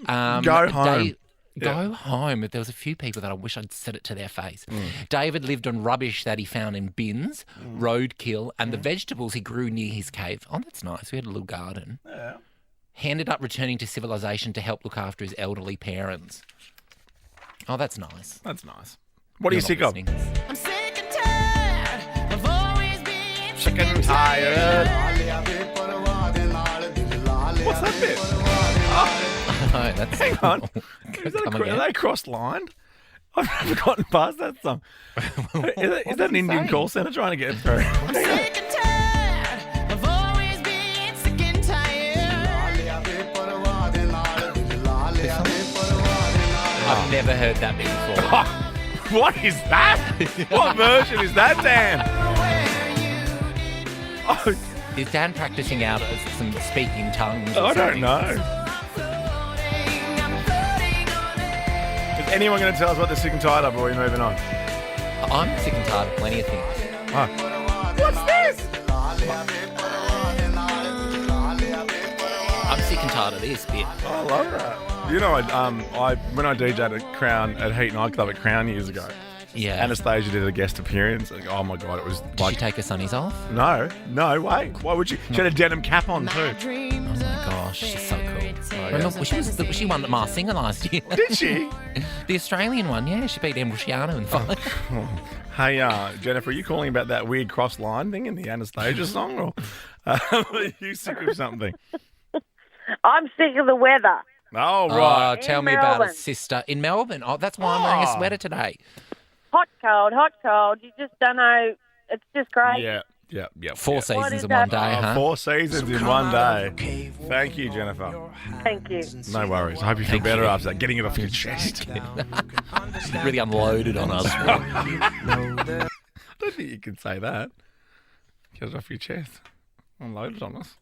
S1: Go home.
S2: Go home. There was a few people that I wish I'd said it to their face. David lived on rubbish that he found in bins, roadkill, and the vegetables he grew near his cave. Oh, that's nice. We had a little garden.
S1: Yeah.
S2: He ended up returning to civilization to help look after his elderly parents. Oh, that's nice.
S1: That's nice. What are you sick of?
S4: I'm sick and tired of always being
S1: Sick and tired. What's that bit?
S2: No, that's
S1: Hang on. Are they cross-lined? I've never gotten past that song. Is that an Indian call centre trying to get through?
S4: I'm sick and tired of always being sick and tired.
S2: I've never heard that bit before.
S1: What is that? What version is that, Dan? Oh,
S2: Is Dan practicing out some speaking tongues? Or
S1: I don't
S2: something?
S1: know. Is anyone going to tell us what they're sick and tired of, or are we moving on?
S2: I'm sick and tired of plenty of things.
S1: Oh. What's this?
S2: I'm sick and tired of this bit.
S1: I love that. You know, I when I DJ'd at Crown at Heat nightclub at Crown years ago,
S2: Yeah.
S1: Anastasia did a guest appearance. Oh my god, it was
S2: Did
S1: like
S2: she take her sunnies off?
S1: no way. Why would she? She had a denim cap on too.
S2: Oh my gosh, she's so cool. Remember, she won the Masked Singer last year.
S1: Did she?
S2: The Australian one, yeah. She beat Embruciano in the fight.
S1: Hey, Jennifer, are you calling about that weird cross line thing in the Anastasia song, or are you sick of something?
S6: I'm sick of the weather.
S1: Oh right.
S2: Oh, tell me about it, sister. In Melbourne. Oh, that's why I'm wearing a sweater today.
S6: Hot, cold. You just don't know. It's just great.
S1: Yeah.
S2: 4 seasons
S6: is
S2: in one
S6: that?
S2: day, huh?
S1: 4 seasons in one day. Thank you, Jennifer.
S6: Thank you.
S1: No worries. I hope you feel better after that. Getting it off your chest.
S2: Really unloaded on us.
S1: I don't think you can say that. Get it off your chest. Unloaded on us.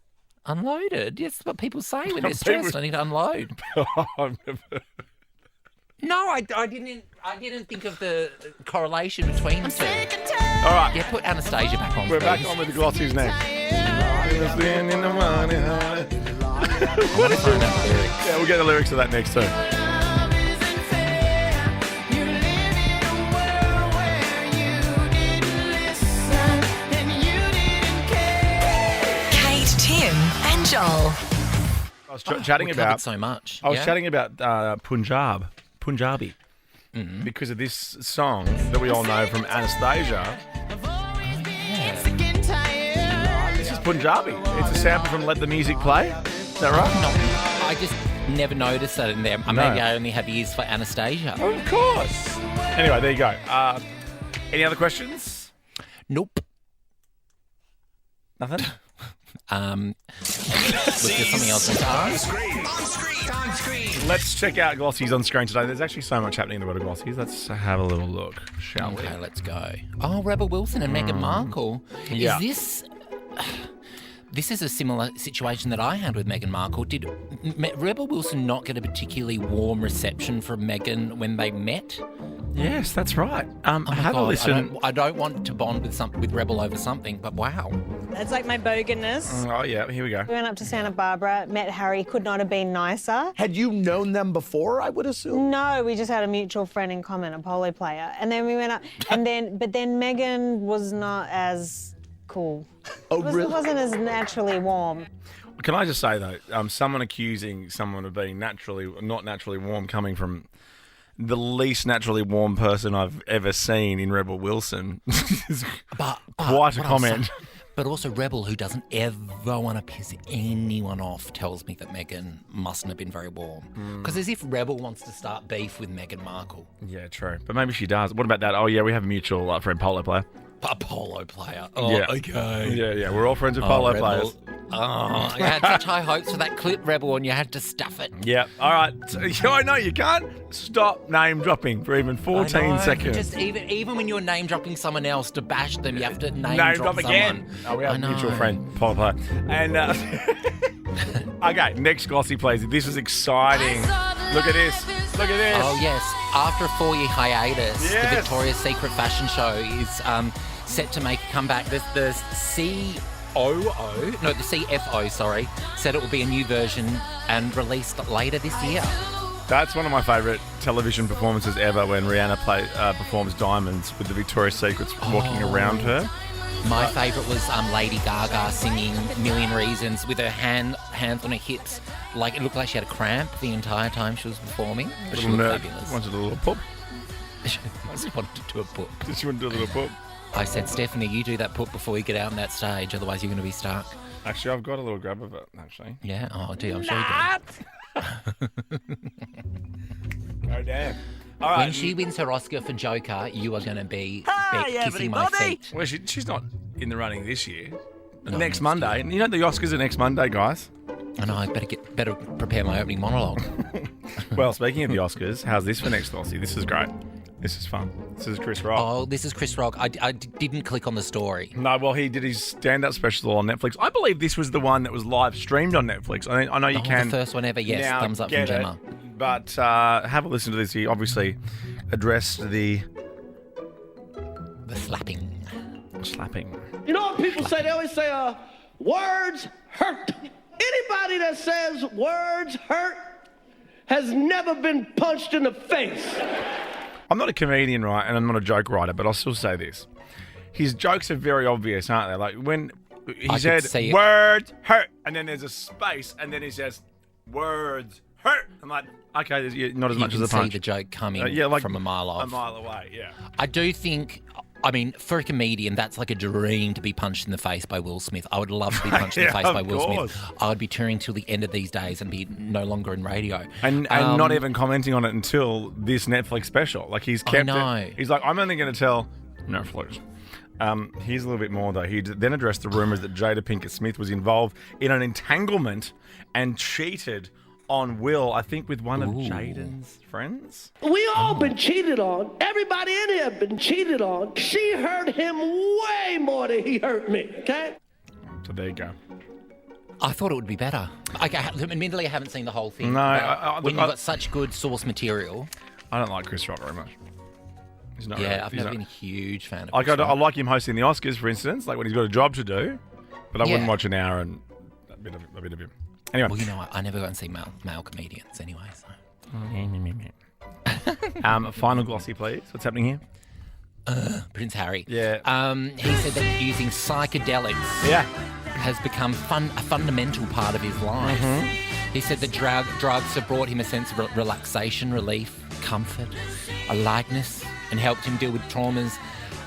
S2: Unloaded? Yes, that's what people say when they're stressed. I need to unload.
S1: I've never...
S2: No, I didn't think of the correlation between the two.
S1: All right.
S2: Yeah, put Anastasia back on.
S1: We're
S2: please.
S1: back on with the glossies next.
S2: What is that lyrics?
S1: Yeah, we'll get the lyrics of that next too.
S8: and Joel.
S1: I was chatting about
S2: so much.
S1: I was chatting about Punjabi, because of this song that we all know from Anastasia. This is Punjabi. It's a sample from Let the Music Play. Is that right?
S2: No, I just never noticed that in there. Maybe I only have ears for Anastasia.
S1: Of course. Anyway, there you go. Any other questions?
S2: Nope.
S1: Nothing?
S2: Was there something else to ask?
S3: On screen.
S1: Let's check out glossies on screen today. There's actually so much happening in the world of glossies. Let's have a little look, shall we?
S2: Okay, let's go. Oh, Rebel Wilson and Meghan Markle.
S1: Yeah.
S2: Is this is a similar situation that I had with Meghan Markle. Did Rebel Wilson not get a particularly warm reception from Meghan when they met?
S1: Yes, that's right.
S2: Have a listen. I don't want to bond with Rebel over something, but wow.
S11: It's like my boganness.
S1: Oh, yeah, here we go.
S11: We went up to Santa Barbara, met Harry, could not have been nicer.
S12: Had you known them before, I would assume?
S11: No, we just had a mutual friend in common, a polo player. And then we went up, but then Meghan was not as cool.
S12: Oh, really?
S11: It wasn't as naturally warm.
S1: Can I just say, though, someone accusing someone of being not naturally warm coming from the least naturally warm person I've ever seen in Rebel Wilson is quite a comment.
S2: But also Rebel, who doesn't ever want to piss anyone off, tells me that Meghan mustn't have been very warm. Because as if Rebel wants to start beef with Meghan Markle.
S1: Yeah, true. But maybe she does. What about that? Oh, yeah, we have a mutual friend, polo player.
S2: A polo player. Oh,
S1: yeah.
S2: Okay.
S1: Yeah. We're all friends with polo players.
S2: Oh, I had such high hopes for that clip, Rebel, and you had to stuff it.
S1: Yeah. All right. So, I know you can't stop name dropping for even 14 seconds.
S2: Just even when you're name dropping someone else to bash them, you have to name drop
S1: again.
S2: someone.
S1: Oh, we have a mutual friend, polo player. And okay, next glossy, please. This is exciting. Look at this. Look at this.
S2: Oh yes. After a 4-year hiatus, the Victoria's Secret fashion show is set to make a comeback. The CFO, sorry, said it will be a new version and released later this year.
S1: That's one of my favourite television performances ever, when Rihanna performs Diamonds with the Victoria's Secrets walking around her.
S2: My favourite was Lady Gaga singing Million Reasons with her hands on her hips. Like, it looked like she had a cramp the entire time she was performing. But she looked fabulous.
S1: Wanted a little poop.
S2: She wanted to do a poop.
S1: Did she want to do a little poop?
S2: I said, Stephanie, you do that poop before you get out on that stage, otherwise you're going to be stuck.
S1: Actually, I've got a little grab of it, actually.
S2: Yeah? Oh, dear, I'm sure you do.
S1: Oh, damn. All right.
S2: When she wins her Oscar for Joker, you are going to be kissing my feet.
S1: Well, she's not in the running this year. No, next Monday. You know the Oscars are next Monday, guys.
S2: I know, I better prepare my opening monologue.
S1: Well, speaking of the Oscars, how's this for next glossy? This is great. This is fun. This is Chris Rock.
S2: Oh, this is Chris Rock. I didn't click on the story.
S1: No, well, he did his stand-up special on Netflix. I believe this was the one that was live streamed on Netflix. I know you can.
S2: The first one ever, yes. Thumbs up from Gemma.
S1: But have a listen to this. He obviously addressed the
S2: slapping.
S13: You know what people say? They always say, words hurt. Anybody that says words hurt has never been punched in the face.
S1: I'm not a comedian, right, and I'm not a joke writer, but I'll still say this. His jokes are very obvious, aren't they? Like when he said, words hurt, and then there's a space, and then he says, words hurt. I'm like, okay, there's not as much as a punch.
S2: You can see the joke coming from a mile off.
S1: A mile away, yeah.
S2: I do think... I mean, for a comedian, that's like a dream to be punched in the face by Will Smith. I would love to be punched in the face by Will Smith. I would be touring till the end of these days and be no longer in radio.
S1: And not even commenting on it until this Netflix special. Like, he's kept it. He's like, I'm only going to tell Netflix. Here's a little bit more, though. He then addressed the rumours that Jada Pinkett Smith was involved in an entanglement and cheated on Will, I think, with one of Jaden's friends.
S13: We all been cheated on. Everybody in here been cheated on. She hurt him way more than he hurt me, okay?
S1: So there you go.
S2: I thought it would be better. Admittedly, I haven't seen the whole thing.
S1: No.
S2: When you've got such good source material.
S1: I don't like Chris Rock very much.
S2: I've never been a huge fan of
S1: Chris Rock. I like him hosting the Oscars, for instance, like when he's got a job to do. But I wouldn't watch an hour and a bit of him. Anyway.
S2: Well, you know what? I never go and see male comedians anyway.
S1: So. Final glossy, please. What's happening here?
S2: Prince Harry.
S1: Yeah.
S2: He said that using psychedelics.
S1: Yeah.
S2: has become a fundamental part of his life. He said the drugs have brought him a sense of relaxation, relief, comfort, a lightness, and helped him deal with traumas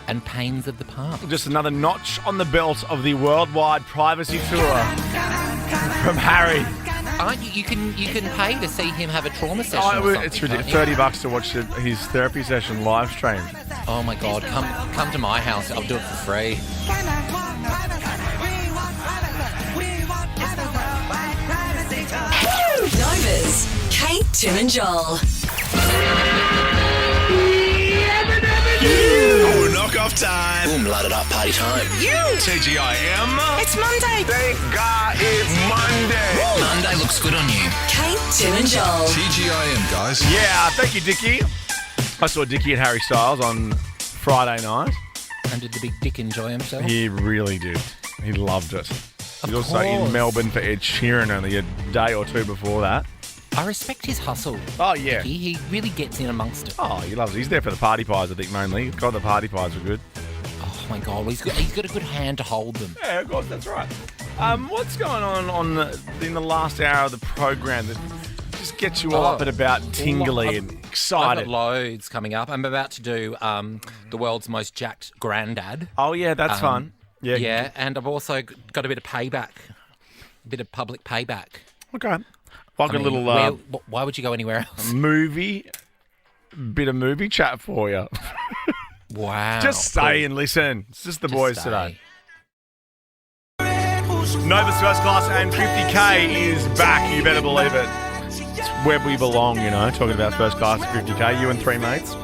S2: and pains of the past.
S1: Just another notch on the belt of the worldwide privacy tour from Harry.
S2: You can pay to see him have a trauma session.
S1: It's ridiculous. $30 to watch his therapy session live stream.
S2: Oh my God! Come to my house. I'll do it for free.
S8: Nova's Kate, Tim and Joel.
S3: Oh, knock-off time. Boom, light it up, party time. TGIM.
S4: It's Monday.
S3: Thank God it's Monday. Woo. Monday looks good on you.
S8: Kate, Tim and Joel.
S3: TGIM, guys.
S1: Yeah, thank you, Dickie. I saw Dickie at Harry Styles on Friday night.
S2: And did the big dick enjoy himself?
S1: He really did. He loved it. He's also in Melbourne for Ed Sheeran only a day or two before that.
S2: I respect his hustle.
S1: Oh, yeah.
S2: He really gets in amongst it.
S1: Oh, he loves it. He's there for the party pies, I think, mainly. God, the party pies were good.
S2: Oh, my God. He's got a good hand to hold them.
S1: Yeah, of course, that's right. What's going on in the last hour of the program that just gets you all up and about tingly and excited?
S2: I've got loads coming up. I'm about to do the world's most jacked granddad.
S1: Oh, yeah, that's fun.
S2: Yeah, and I've also got a bit of payback, a bit of public payback.
S1: Okay. Like a little...
S2: why would you go anywhere else?
S1: Bit of movie chat for you.
S2: Wow.
S1: Just stay and listen. It's just the boys today. Nova's First Class and 50K is back. You better believe it. It's where we belong, talking about First Class and 50K. You and three mates.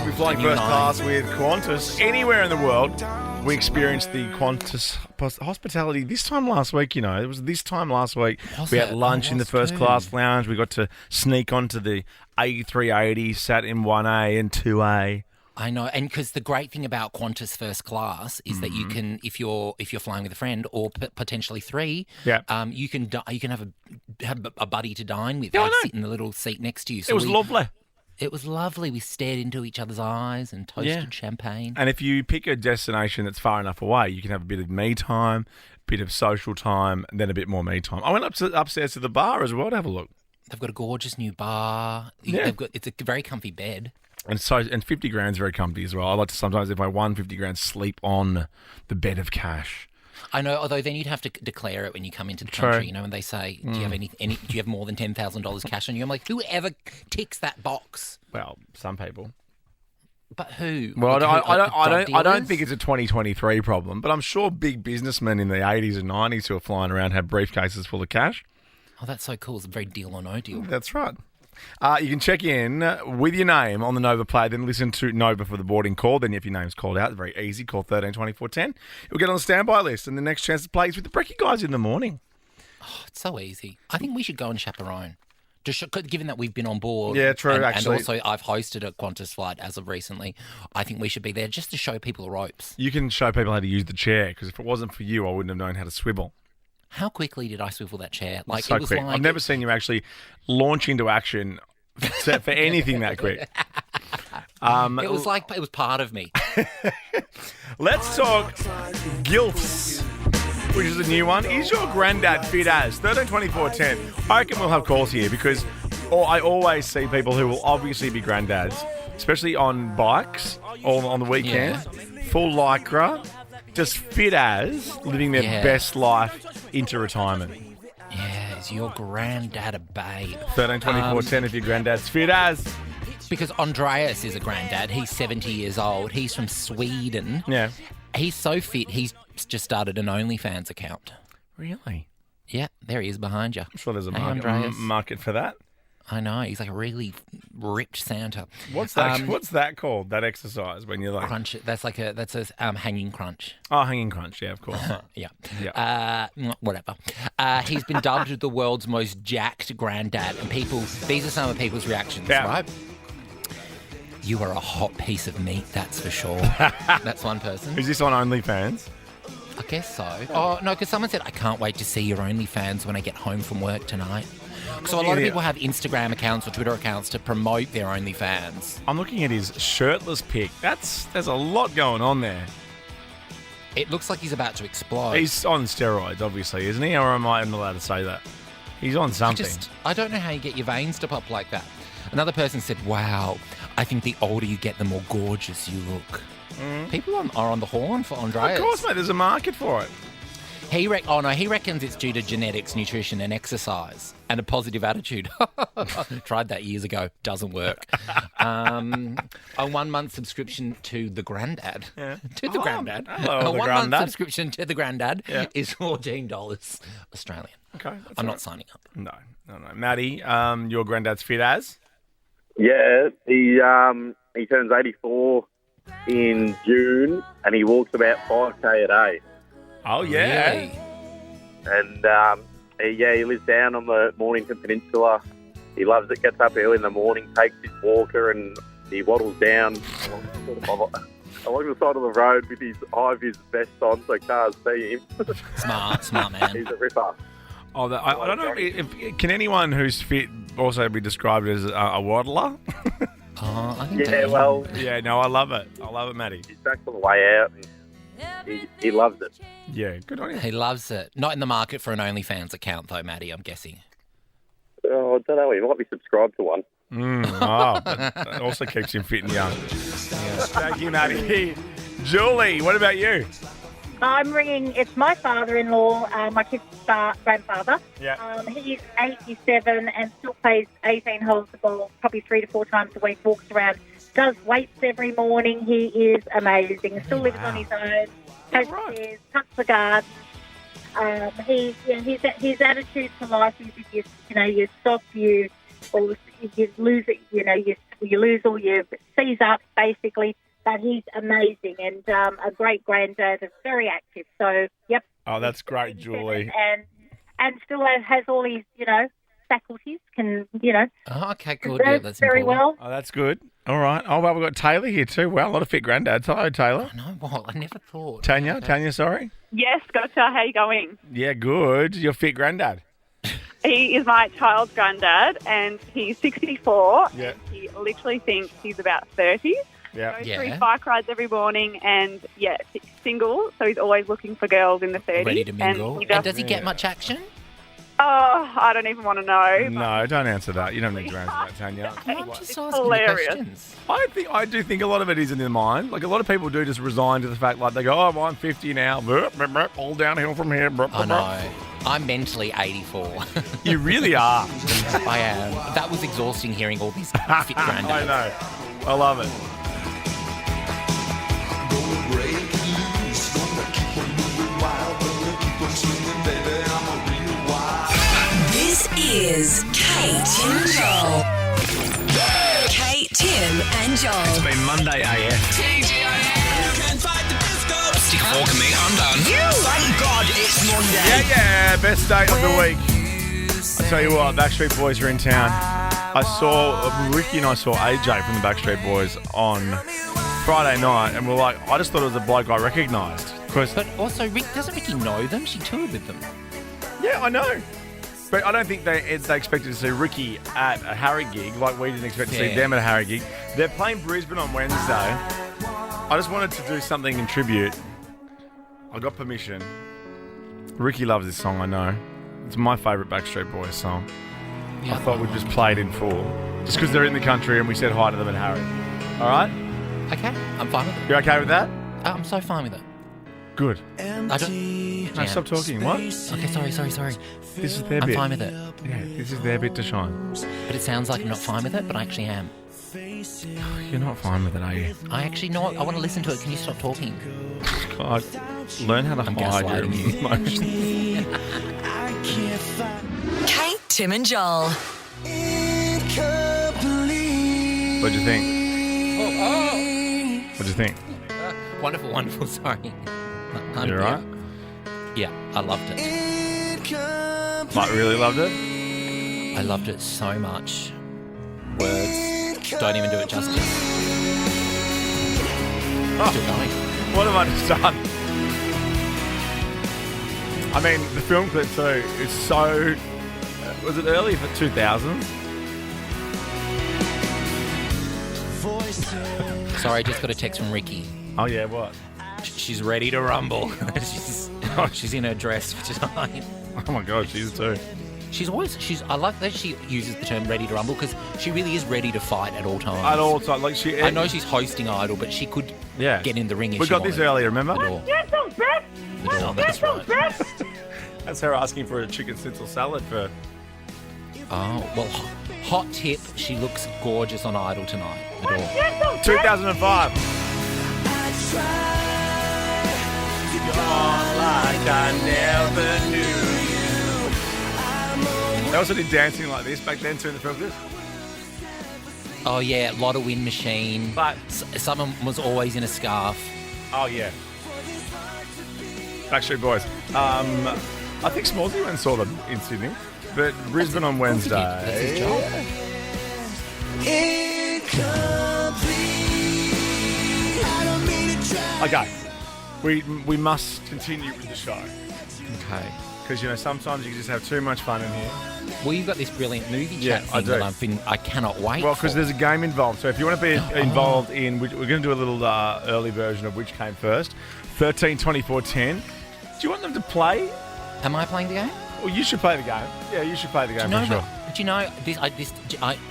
S1: We're flying first class with Qantas anywhere in the world. We experienced the Qantas hospitality this time last week, It was this time last week. We had lunch in the first class lounge. We got to sneak onto the A380, sat in 1A and 2A.
S2: I know, and because the great thing about Qantas first class is that you can, if you're flying with a friend or potentially three, you can have a buddy to dine with.
S1: Yeah,
S2: sit in the little seat next to you. So
S1: it was lovely.
S2: It was lovely. We stared into each other's eyes and toasted champagne.
S1: And if you pick a destination that's far enough away, you can have a bit of me time, a bit of social time, and then a bit more me time. I went upstairs to the bar as well to have a look.
S2: They've got a gorgeous new bar.
S1: Yeah.
S2: It's a very comfy bed.
S1: And 50 grand's very comfy as well. I like to sometimes, if I won 50 grand, sleep on the bed of cash.
S2: I know, although then you'd have to declare it when you come into the country, and they say, do you have do you have more than $10,000 cash on you? I'm like, whoever ticks that box?
S1: Well, some people.
S2: But who?
S1: Well, I don't think it's a 2023 problem, but I'm sure big businessmen in the 80s and 90s who are flying around have briefcases full of cash.
S2: Oh, that's so cool. It's a very deal or no deal.
S1: That's right. You can check in with your name on the Nova Play, then listen to Nova for the boarding call. Then if your name's called out, it's very easy. Call 13 24 10. You'll get on the standby list, and the next chance to play is with the Brekkie guys in the morning.
S2: Oh, it's so easy. I think we should go and chaperone. Given that we've been on board.
S1: Yeah, true, actually.
S2: And also I've hosted a Qantas flight as of recently. I think we should be there just to show people the ropes.
S1: You can show people how to use the chair, because if it wasn't for you, I wouldn't have known how to swivel.
S2: How quickly did I swivel that chair?
S1: It was quick. I've never seen you actually launch into action for anything that quick.
S2: It was part of me.
S1: Let's talk GILFs, which is a new one. Is your granddad fit as? 13 24 10. I reckon we'll have calls here because I always see people who will obviously be granddads, especially on bikes or on the weekend, full lycra, just fit as, living their best life into retirement.
S2: Yeah, is your granddad a babe?
S1: 13 24 10 if your granddad's fit as.
S2: Because Andreas is a granddad. He's 70 years old. He's from Sweden.
S1: Yeah.
S2: He's so fit, he's just started an OnlyFans account.
S1: Really?
S2: Yeah, there he is behind you.
S1: I'm sure there's a market for that.
S2: I know. He's like a really ripped Santa.
S1: What's that? What's that called? That exercise when you're like
S2: crunch. That's a hanging crunch.
S1: Oh, hanging crunch. Yeah, of course.
S2: Yeah. Whatever. He's been dubbed the world's most jacked granddad, and these are some of people's reactions.
S1: Yeah.
S2: Right. You are a hot piece of meat, that's for sure. That's one person.
S1: Is this on OnlyFans?
S2: I guess so. Oh, no, because someone said, I can't wait to see your OnlyFans when I get home from work tonight. So a lot of people have Instagram accounts or Twitter accounts to promote their OnlyFans.
S1: I'm looking at his shirtless pic. There's a lot going on there.
S2: It looks like he's about to explode.
S1: He's on steroids, obviously, isn't he? Or am I not allowed to say that? He's on something.
S2: I don't know how you get your veins to pop like that. Another person said, wow, I think the older you get, the more gorgeous you look. People are on the horn for Andreas.
S1: Of course, mate. There's a market for it.
S2: He reckons it's due to genetics, nutrition and exercise and a positive attitude. Tried that years ago. Doesn't work. A 1 month subscription to the Grandad.
S1: Yeah.
S2: To the Grandad.
S1: Hello,
S2: a
S1: the
S2: 1
S1: Grandad.
S2: month subscription to the Grandad
S1: Yeah.
S2: is $14 Australian.
S1: Okay.
S2: I'm not signing up.
S1: No. Maddie, your granddad's fit as?
S14: Yeah, he turns 84 in June, and he walks about 5K a day.
S1: Oh, yeah.
S2: Really?
S14: And, he lives down on the Mornington Peninsula. He loves it, gets up early in the morning, takes his walker, and he waddles down along the side of the road with his high-vis vest on so cars see him.
S2: Smart man.
S14: He's a ripper.
S1: Oh, I don't know. Can anyone who's fit also be described as a waddler?
S2: I think
S14: Yeah, well...
S1: Yeah, no, I love it. I love it, Matty.
S14: He's back on the way out, and he loves it.
S1: Yeah, good on you.
S2: He loves it. Not in the market for an OnlyFans account, though, Maddie, I'm guessing.
S14: Oh, I don't know. He might be subscribed to one.
S1: That also keeps him fit and young. Thank you, Maddie. Julie, what about you?
S15: I'm ringing. It's my father-in-law, my kid's grandfather.
S1: Yeah.
S15: He's 87 and still plays 18 holes of golf, probably 3 to 4 times a week, walks around, does weights every morning. He is amazing. Still lives on his own, has stairs, cuts the garden. His attitude to life is if you stop, you lose it. You lose all your C's up, basically. But he's amazing and a great granddad and very active. So, yep.
S1: Oh, that's great, Julie.
S15: And still has all his, faculties.
S2: Oh, okay, good. Yeah, that's
S15: very
S2: important.
S15: well.
S1: Oh, that's good. All right. Oh, well, we've got Taylor here too. Well, a lot of fit granddads. Hello, Taylor.
S2: I know. Well, I never thought.
S1: Tanya, sorry.
S16: Yes, gotcha. How you going?
S1: Yeah, good. You're fit granddad.
S16: He is my child's granddad, and he's 64.
S1: Yeah.
S16: And he literally thinks he's about 30.
S1: Yeah.
S16: Goes through bike rides every morning, and single, so he's always looking for girls in the 30s.
S2: Ready to mingle.
S16: And
S2: And does he get much action?
S16: Oh, I don't even want to know.
S1: No, don't answer that. You don't need to answer that, Tanya.
S2: I'm just asking
S16: hilarious.
S2: questions.
S1: I do think a lot of it is in their mind. Like, a lot of people do just resign to the fact, like, they go, oh, I'm 50 now. All downhill from here.
S2: I know. I'm mentally 84.
S1: You really are.
S2: I am. That was exhausting hearing all these fit granddads.
S1: I know. I love it.
S8: This is Kate, Tim and Joel. Kate, Tim and Joel.
S3: It's been Monday AF. Stick a fork in me, I'm done. Thank God it's Monday.
S1: Yeah. Best day of the week. I'll tell you what, Backstreet Boys are in town. Ricky and I saw AJ from the Backstreet Boys on Friday night, and we're like, I just thought it was a bloke I recognised.
S2: But also, doesn't Ricky know them? She toured with them.
S1: Yeah, I know. But I don't think they expected to see Ricky at a Harry gig like we didn't expect to see them at a Harry gig. They're playing Brisbane on Wednesday. I just wanted to do something in tribute. I got permission. Ricky loves this song, I know. It's my favourite Backstreet Boys song. Yeah, I thought we'd just play it in full. Just because they're in the country and we said hi to them at Harry. All right?
S2: Okay, I'm fine with it.
S1: You okay with that?
S2: I'm so fine with it.
S1: Good.
S2: I don't...
S1: No, stop talking. What?
S2: Okay, sorry.
S1: This is their
S2: I'm
S1: bit.
S2: fine with it.
S1: Yeah, this is their bit to shine.
S2: But it sounds like I'm not fine with it, but I actually am.
S1: You're not fine with it, are you?
S2: I actually not. I want to listen to it. Can you stop talking?
S1: God, learn how to hide your emotions.
S8: Kate, Tim and Joel.
S1: What'd you think? What'd you think?
S2: Wonderful. Sorry.
S1: You all right?
S2: Yeah, I loved it.
S1: Like, really loved it?
S2: I loved it so much. Words don't even do it justice. Still going.
S1: What have I just done? I mean, the film clip too, it's so... was it early for 2000s?
S2: Sorry, I just got a text from Ricky.
S1: Oh, yeah, what?
S2: She's ready to rumble. she's in her dress for tonight.
S1: Oh my God, she is too.
S2: I like that she uses the term ready to rumble because she really is ready to fight at all times.
S1: At all times.
S2: I know she's hosting Idol, but she could get in the ring if
S1: we
S2: she
S1: got
S2: wanted.
S1: this earlier, remember?
S2: That's right.
S1: That's her asking for a chicken schnitzel salad for...
S2: Oh, well, hot tip, she looks gorgeous on Idol tonight.
S1: 2005. Like I never knew you. They also did dancing like this back then too in the film.
S2: Oh yeah, a lot of wind machine.
S1: But
S2: someone was always in a scarf.
S1: Oh yeah. Backstreet Boys. I think Smallsy went and saw them in Sydney, but Brisbane on Wednesday.
S2: That's his job.
S1: Okay, we must continue with the show.
S2: Okay.
S1: Because, sometimes you just have too much fun in here.
S2: Well, you've got this brilliant movie chat thing that I cannot wait
S1: Well, because there's a game involved. So if you want to be involved in... We're going to do a little early version of which came first. 13, 24, 10. Do you want them to play?
S2: Am I playing the game?
S1: Well, you should play the game. Yeah, you should play the game for sure.
S2: Do you know, I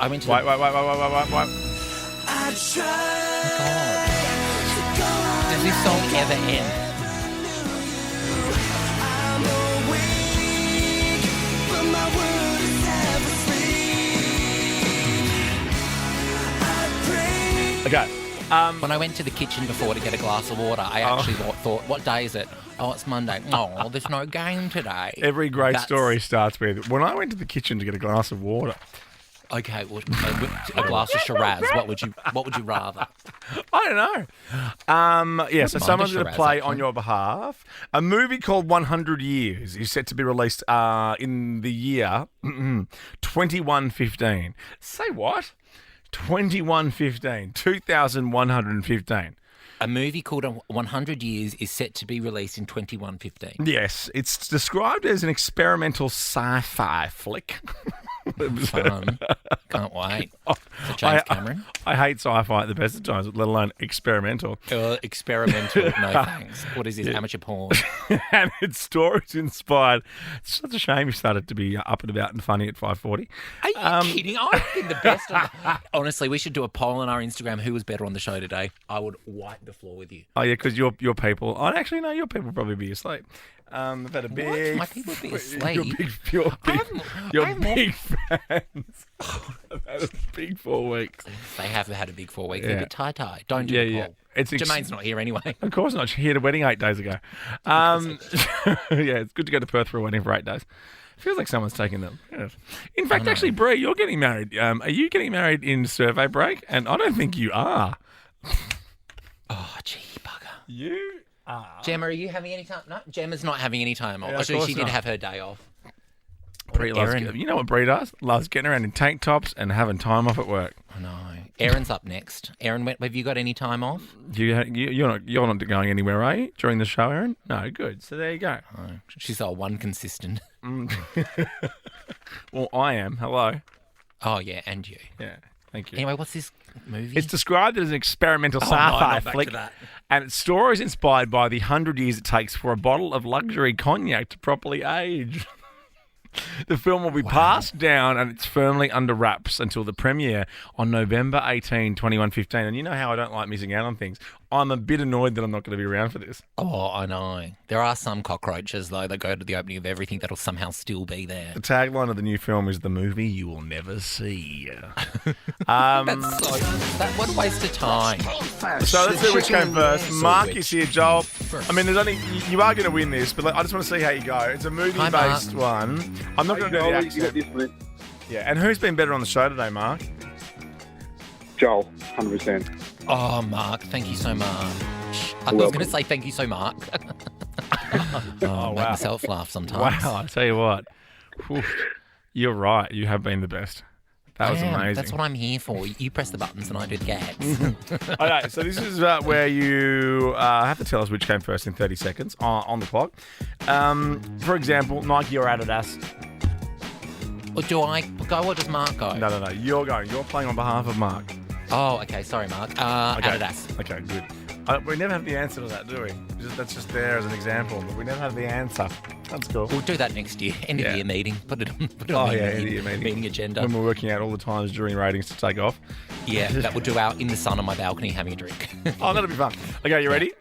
S2: went to...
S1: Wait.
S2: Oh, God. Does this song ever end?
S1: Okay.
S2: When I went to the kitchen before to get a glass of water, I actually thought, what day is it? Oh, it's Monday. Oh, there's no game today.
S1: Every great story starts with, when I went to the kitchen to get a glass of water.
S2: Okay, well, a glass of Shiraz. What would you rather?
S1: I don't know. So someone's going to play on your behalf. A movie called 100 Years is set to be released in the year 2115. Say what? 2115.
S2: A movie called 100 Years is set to be released in 2115.
S1: Yes, it's described as an experimental sci-fi flick.
S2: Fun. Can't wait. So James Cameron.
S1: I hate sci-fi at the best of times, let alone experimental.
S2: Experimental, no thanks. What is this, amateur porn?
S1: And its story's inspired. It's such a shame you started to be up and about and funny at 5:40.
S2: Are you kidding? I've been the best. Honestly, we should do a poll on our Instagram. Who was better on the show today? I would wipe the floor with you.
S1: Oh, yeah, because your people... Oh, actually, no, your people probably be asleep. I've had a big...
S2: What? My people would be asleep?
S1: You're big fans. I've had a big 4 weeks.
S2: They have had a big 4 weeks. They're a bit tie-tie. Don't do the poll. Jermaine's not here anyway.
S1: Of course not. She had a wedding 8 days ago. Yeah, it's good to go to Perth for a wedding for 8 days. Feels like someone's taking them. Yeah. In fact, actually, Bree, you're getting married. Are you getting married in survey break? And I don't think you are.
S2: Oh, gee, bugger.
S1: You...
S2: Gemma, are you having any time? No, Gemma's not having any time off.
S1: Yeah,
S2: Actually, she did have her day off.
S1: Bree you know what Bree does? Loves getting around in tank tops and having time off at work.
S2: I know. Aaron's up next. Aaron, have you got any time off?
S1: You're not going anywhere, are you, during the show, Aaron? No, good. So there you go.
S2: Oh, she's our one consistent.
S1: Well, I am. Hello.
S2: Oh, yeah, and you.
S1: Yeah. Thank you.
S2: Anyway, what's this movie?
S1: It's described as an experimental sci-fi flick, and its story is inspired by the 100 years it takes for a bottle of luxury cognac to properly age. The film will be passed down and it's firmly under wraps until the premiere on November 18, 2115. And you know how I don't like missing out on things. I'm a bit annoyed that I'm not going to be around for this.
S2: Oh, I know. There are some cockroaches, though, that go to the opening of everything that'll somehow still be there.
S1: The tagline of the new film is the movie you will never see.
S2: What a waste of time.
S1: So let's see which came first. Mark is here, Joel. I mean, you are going to win this, but I just want to see how you go. It's a movie-based one. I'm not going to do the accent. Yeah, and who's been better on the show today, Mark?
S17: Joel, 100%.
S2: Oh, Mark, thank you so much. I was going to say thank you so much.
S1: Wow.
S2: Make myself laugh sometimes.
S1: Wow, I tell you what. You're right. You have been the best. That was amazing.
S2: That's what I'm here for. You press the buttons and I do the gags.
S1: Okay, so this is where you have to tell us which came first in 30 seconds on the clock. For example, Nike or Adidas?
S2: Or do I go or does Mark go?
S1: No. You're going. You're playing on behalf of Mark.
S2: Oh, okay. Sorry, Mark.
S1: Okay.
S2: Adidas.
S1: Okay, good. We never have the answer to that, do we? That's just there as an example, but we never have the answer. That's cool.
S2: We'll do that next year. End of year meeting. Put it on
S1: end of year
S2: meeting agenda.
S1: When we're working out all the times during ratings to take off.
S2: Yeah, that we'll do out in the sun on my balcony having a drink.
S1: Oh, that'll be fun. Okay, you ready?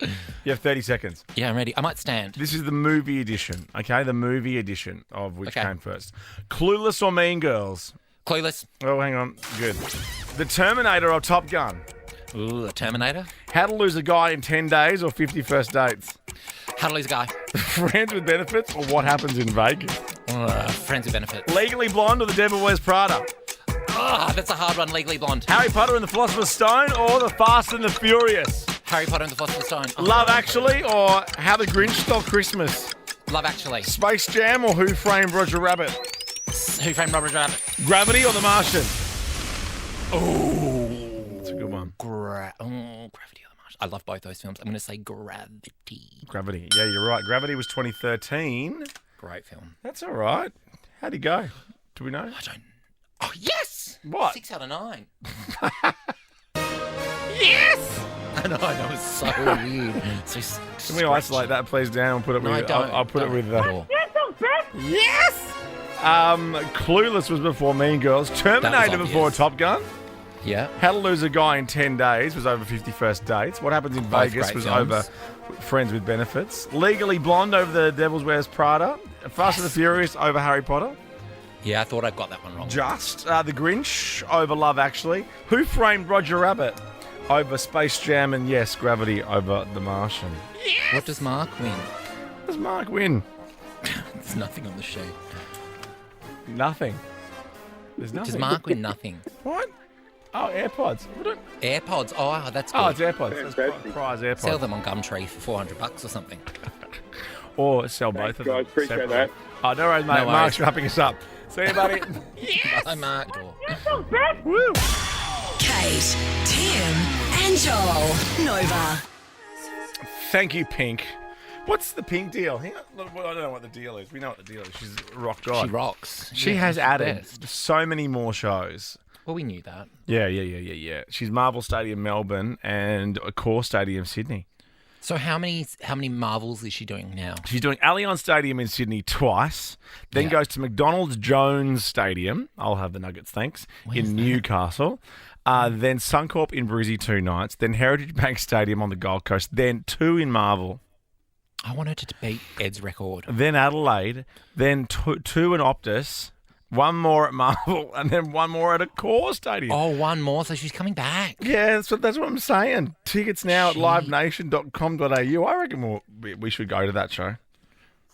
S1: You have 30 seconds.
S2: Yeah, I'm ready. I might stand.
S1: This is the movie edition, okay? The movie edition of which came first. Clueless or Mean Girls?
S2: Clueless.
S1: Oh, hang on. Good. The Terminator or Top Gun?
S2: Ooh, the Terminator.
S1: How to Lose a Guy in 10 Days or 50 First Dates?
S2: How to Lose a Guy.
S1: Friends with Benefits or What Happens in Vegas?
S2: Friends with Benefits.
S1: Legally Blonde or The Devil Wears Prada?
S2: That's a hard one. Legally Blonde.
S1: Harry Potter and the Philosopher's Stone or The Fast and the Furious?
S2: Harry Potter and the Philosopher's Stone.
S1: Love Actually or How the Grinch Stole Christmas?
S2: Love Actually.
S1: Space Jam or Who Framed Roger Rabbit?
S2: Who Framed Roger Rabbit?
S1: Gravity or The Martian? Oh, that's a good one.
S2: Gravity or The Martian. I love both those films. I'm going to say Gravity.
S1: Gravity. Yeah, you're right. Gravity was 2013.
S2: Great film.
S1: That's all right. How'd he go? Do we know?
S2: I don't. Oh, yes!
S1: What?
S2: 6 out of 9.
S1: Yes!
S2: I know, it's so weird.
S1: Can we isolate that, please, down and put it with...
S2: I don't.
S1: I'll put it with...
S5: Yes!
S1: Clueless was before Mean Girls. Terminator before Top Gun.
S2: Yeah.
S1: How to Lose a Guy in 10 Days was over 50 First Dates. What Happens in Vegas was over Friends with Benefits. Legally Blonde over The Devil Wears Prada. Fast and the Furious over Harry Potter.
S2: Yeah, I thought I got that one wrong.
S1: The Grinch over Love Actually. Who Framed Roger Rabbit over Space Jam, and yes, Gravity over The Martian.
S2: Yes! What does Mark win?
S1: What does Mark win?
S2: There's nothing on the sheet.
S1: Nothing. There's nothing.
S2: Does Mark win nothing?
S1: What? Oh, AirPods.
S2: AirPods. Oh, that's good.
S1: Oh, it's AirPods. That's prize AirPods.
S2: Sell them on Gumtree for $400 or something.
S1: Or sell both of them.
S17: Guys, appreciate that.
S1: Oh, no worries, mate.
S2: No worries.
S1: Mark's wrapping us up. See you, buddy.
S2: Yes! Bye, Mark.
S1: Woo!
S8: Kate, Tim, and Joel. Nova.
S1: Thank you, Pink. What's the Pink deal? Hang on. Well, I don't know what the deal is. We know what the deal is. She's a rock god.
S2: She rocks.
S1: She has added so many more shows.
S2: Well, we knew that.
S1: Yeah. She's Marvel Stadium, Melbourne, and Accor Stadium, Sydney.
S2: So how many Marvels is she doing now?
S1: She's doing Allianz Stadium in Sydney twice, then goes to McDonald's Jones Stadium. I'll have the Nuggets, thanks. In Newcastle. Then Suncorp in Brizzy 2 nights, then Heritage Bank Stadium on the Gold Coast, then 2 in Marvel.
S2: I want her to beat Ed's record.
S1: Then Adelaide, then 2 in Optus, 1 more at Marvel, and then 1 more at Accor Stadium.
S2: Oh, 1 more, so she's coming back.
S1: Yeah, that's what I'm saying. Tickets now at livenation.com.au. I reckon we should go to that show.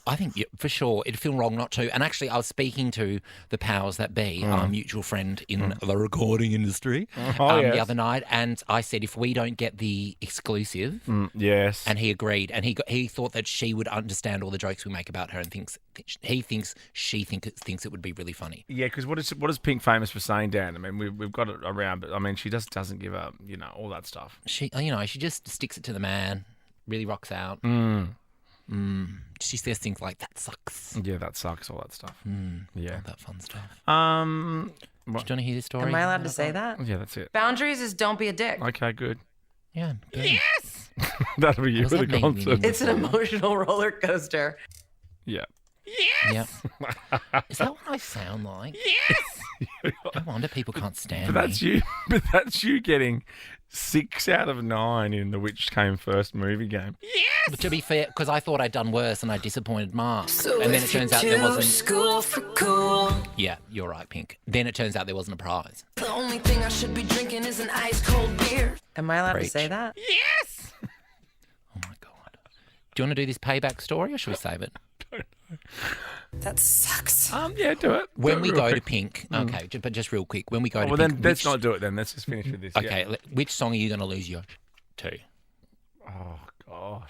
S2: I think, for sure, it'd feel wrong not to. And actually, I was speaking to the powers that be, our mutual friend in the recording industry, the other night, and I said, if we don't get the exclusive,
S1: yes,
S2: and he agreed, and he thought that she would understand all the jokes we make about her, and she thinks it would be really funny.
S1: Yeah, because what is Pink famous for saying, Dan? I mean, we've got it around, but I mean, she just doesn't give up, all that stuff.
S2: She just sticks it to the man, really rocks out. She says things like, that sucks.
S1: Yeah, that sucks, all that stuff. Yeah.
S2: All that fun stuff.
S1: Do
S2: you want to hear this story?
S18: Am I allowed to say that?
S1: Yeah, that's it.
S18: Boundaries is don't be a dick.
S1: Okay, good.
S2: Yeah. Good.
S18: Yes!
S1: That'll be you at the concert.
S18: It's an emotional roller coaster.
S1: Yeah.
S18: Yes!
S2: Yep. Is that what I sound like?
S18: Yes!
S2: No wonder people can't stand
S1: But that's you. But that's you getting 6 out of 9 in the Which Came First movie game.
S2: Yes! But to be fair, because I thought I'd done worse and I disappointed Mark. And then it turns out there wasn't.
S8: School for cool.
S2: Yeah, you're right, Pink. Then it turns out there wasn't a prize.
S8: The only thing I should be drinking is an ice cold beer.
S18: Am I allowed to say that?
S8: Yes!
S2: Oh my God. Do you want to do this payback story or should we save it?
S8: That sucks.
S1: Yeah, do it.
S2: When we go to Pink, okay, but just real quick, when we go to
S1: Pink...
S2: Well,
S1: then let's not do it then. Let's just finish with this.
S2: Okay, which song are you going to lose your to?
S1: Oh, God.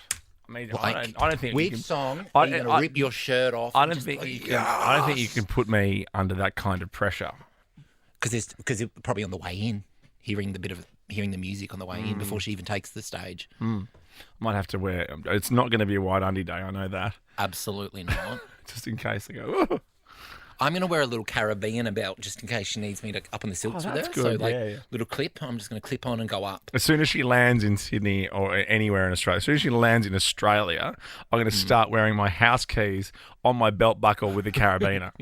S1: I mean,
S2: Like,
S1: I don't think...
S2: Which song are you going to rip your shirt off?
S1: I don't think you can put me under that kind of pressure.
S2: Because it's probably on the way in, hearing the music on the way in before she even takes the stage.
S1: Might have to wear... It's not going to be a white undie day, I know that.
S2: Absolutely not.
S1: Just in case I go...
S2: I'm going to wear a little Caribbean belt just in case she needs me to up on the silks with her.
S1: That's good.
S2: So, like,
S1: yeah.
S2: little clip. I'm just going to clip on and go up.
S1: As soon as she lands in Sydney or anywhere in Australia, as soon as she lands in Australia, I'm going to start wearing my house keys on my belt buckle with a carabiner,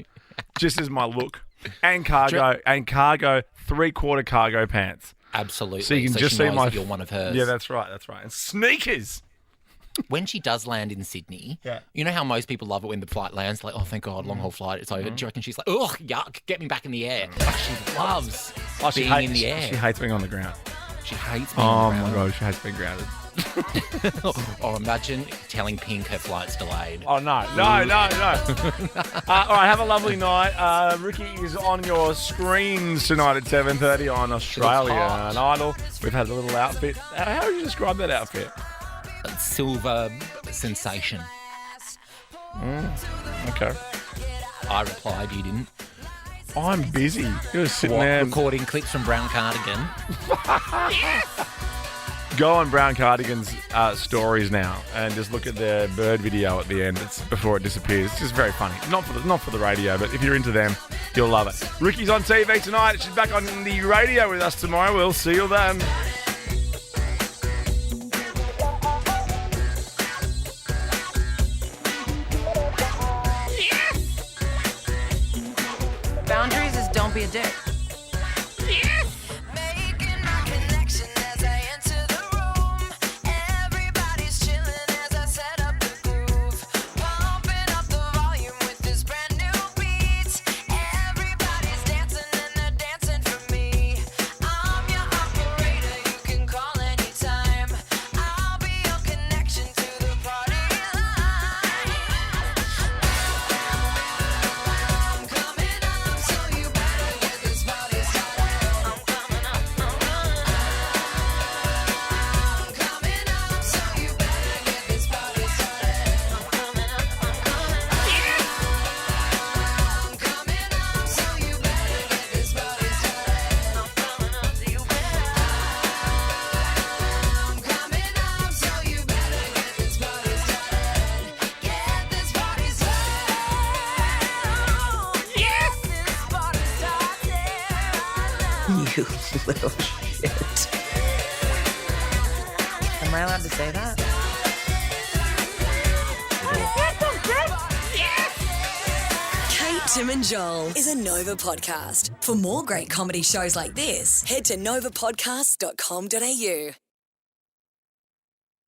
S1: just as my look. And cargo, 3/4 cargo pants.
S2: Absolutely.
S1: So you can just
S2: she
S1: see
S2: knows
S1: my.
S2: that you're one of hers.
S1: Yeah, that's right. And sneakers.
S2: When she does land in Sydney, you know how most people love it when the flight lands, like, oh, thank God, long haul flight, it's over. Do you reckon she's like, ugh, yuck, get me back in the air? Like, she loves being in the air.
S1: She hates being on the ground.
S2: She hates being on the ground.
S1: Oh, my God, she hates being grounded.
S2: Or imagine telling Pink her flight's delayed.
S1: Oh, no. All right, have a lovely night. Ricky is on your screens tonight at 7:30 on Australian Idol. We've had a little outfit. How would you describe that outfit?
S2: Silver sensation.
S1: Okay.
S2: I replied, you didn't.
S1: I'm busy. You're just sitting there.
S2: Recording clips from Brown Cardigan.
S1: Go on Brown Cardigan's stories now and just look at the bird video at the end. It's before it disappears. It's just very funny. Not for the radio, but if you're into them, you'll love it. Ricky's on TV tonight. She's back on the radio with us tomorrow. We'll see you then.
S18: Boundaries is don't be a dick. You little shit. Am I allowed to say that?
S8: Kate, Tim and Joel is a Nova podcast. For more great comedy shows like this, head to novapodcast.com.au.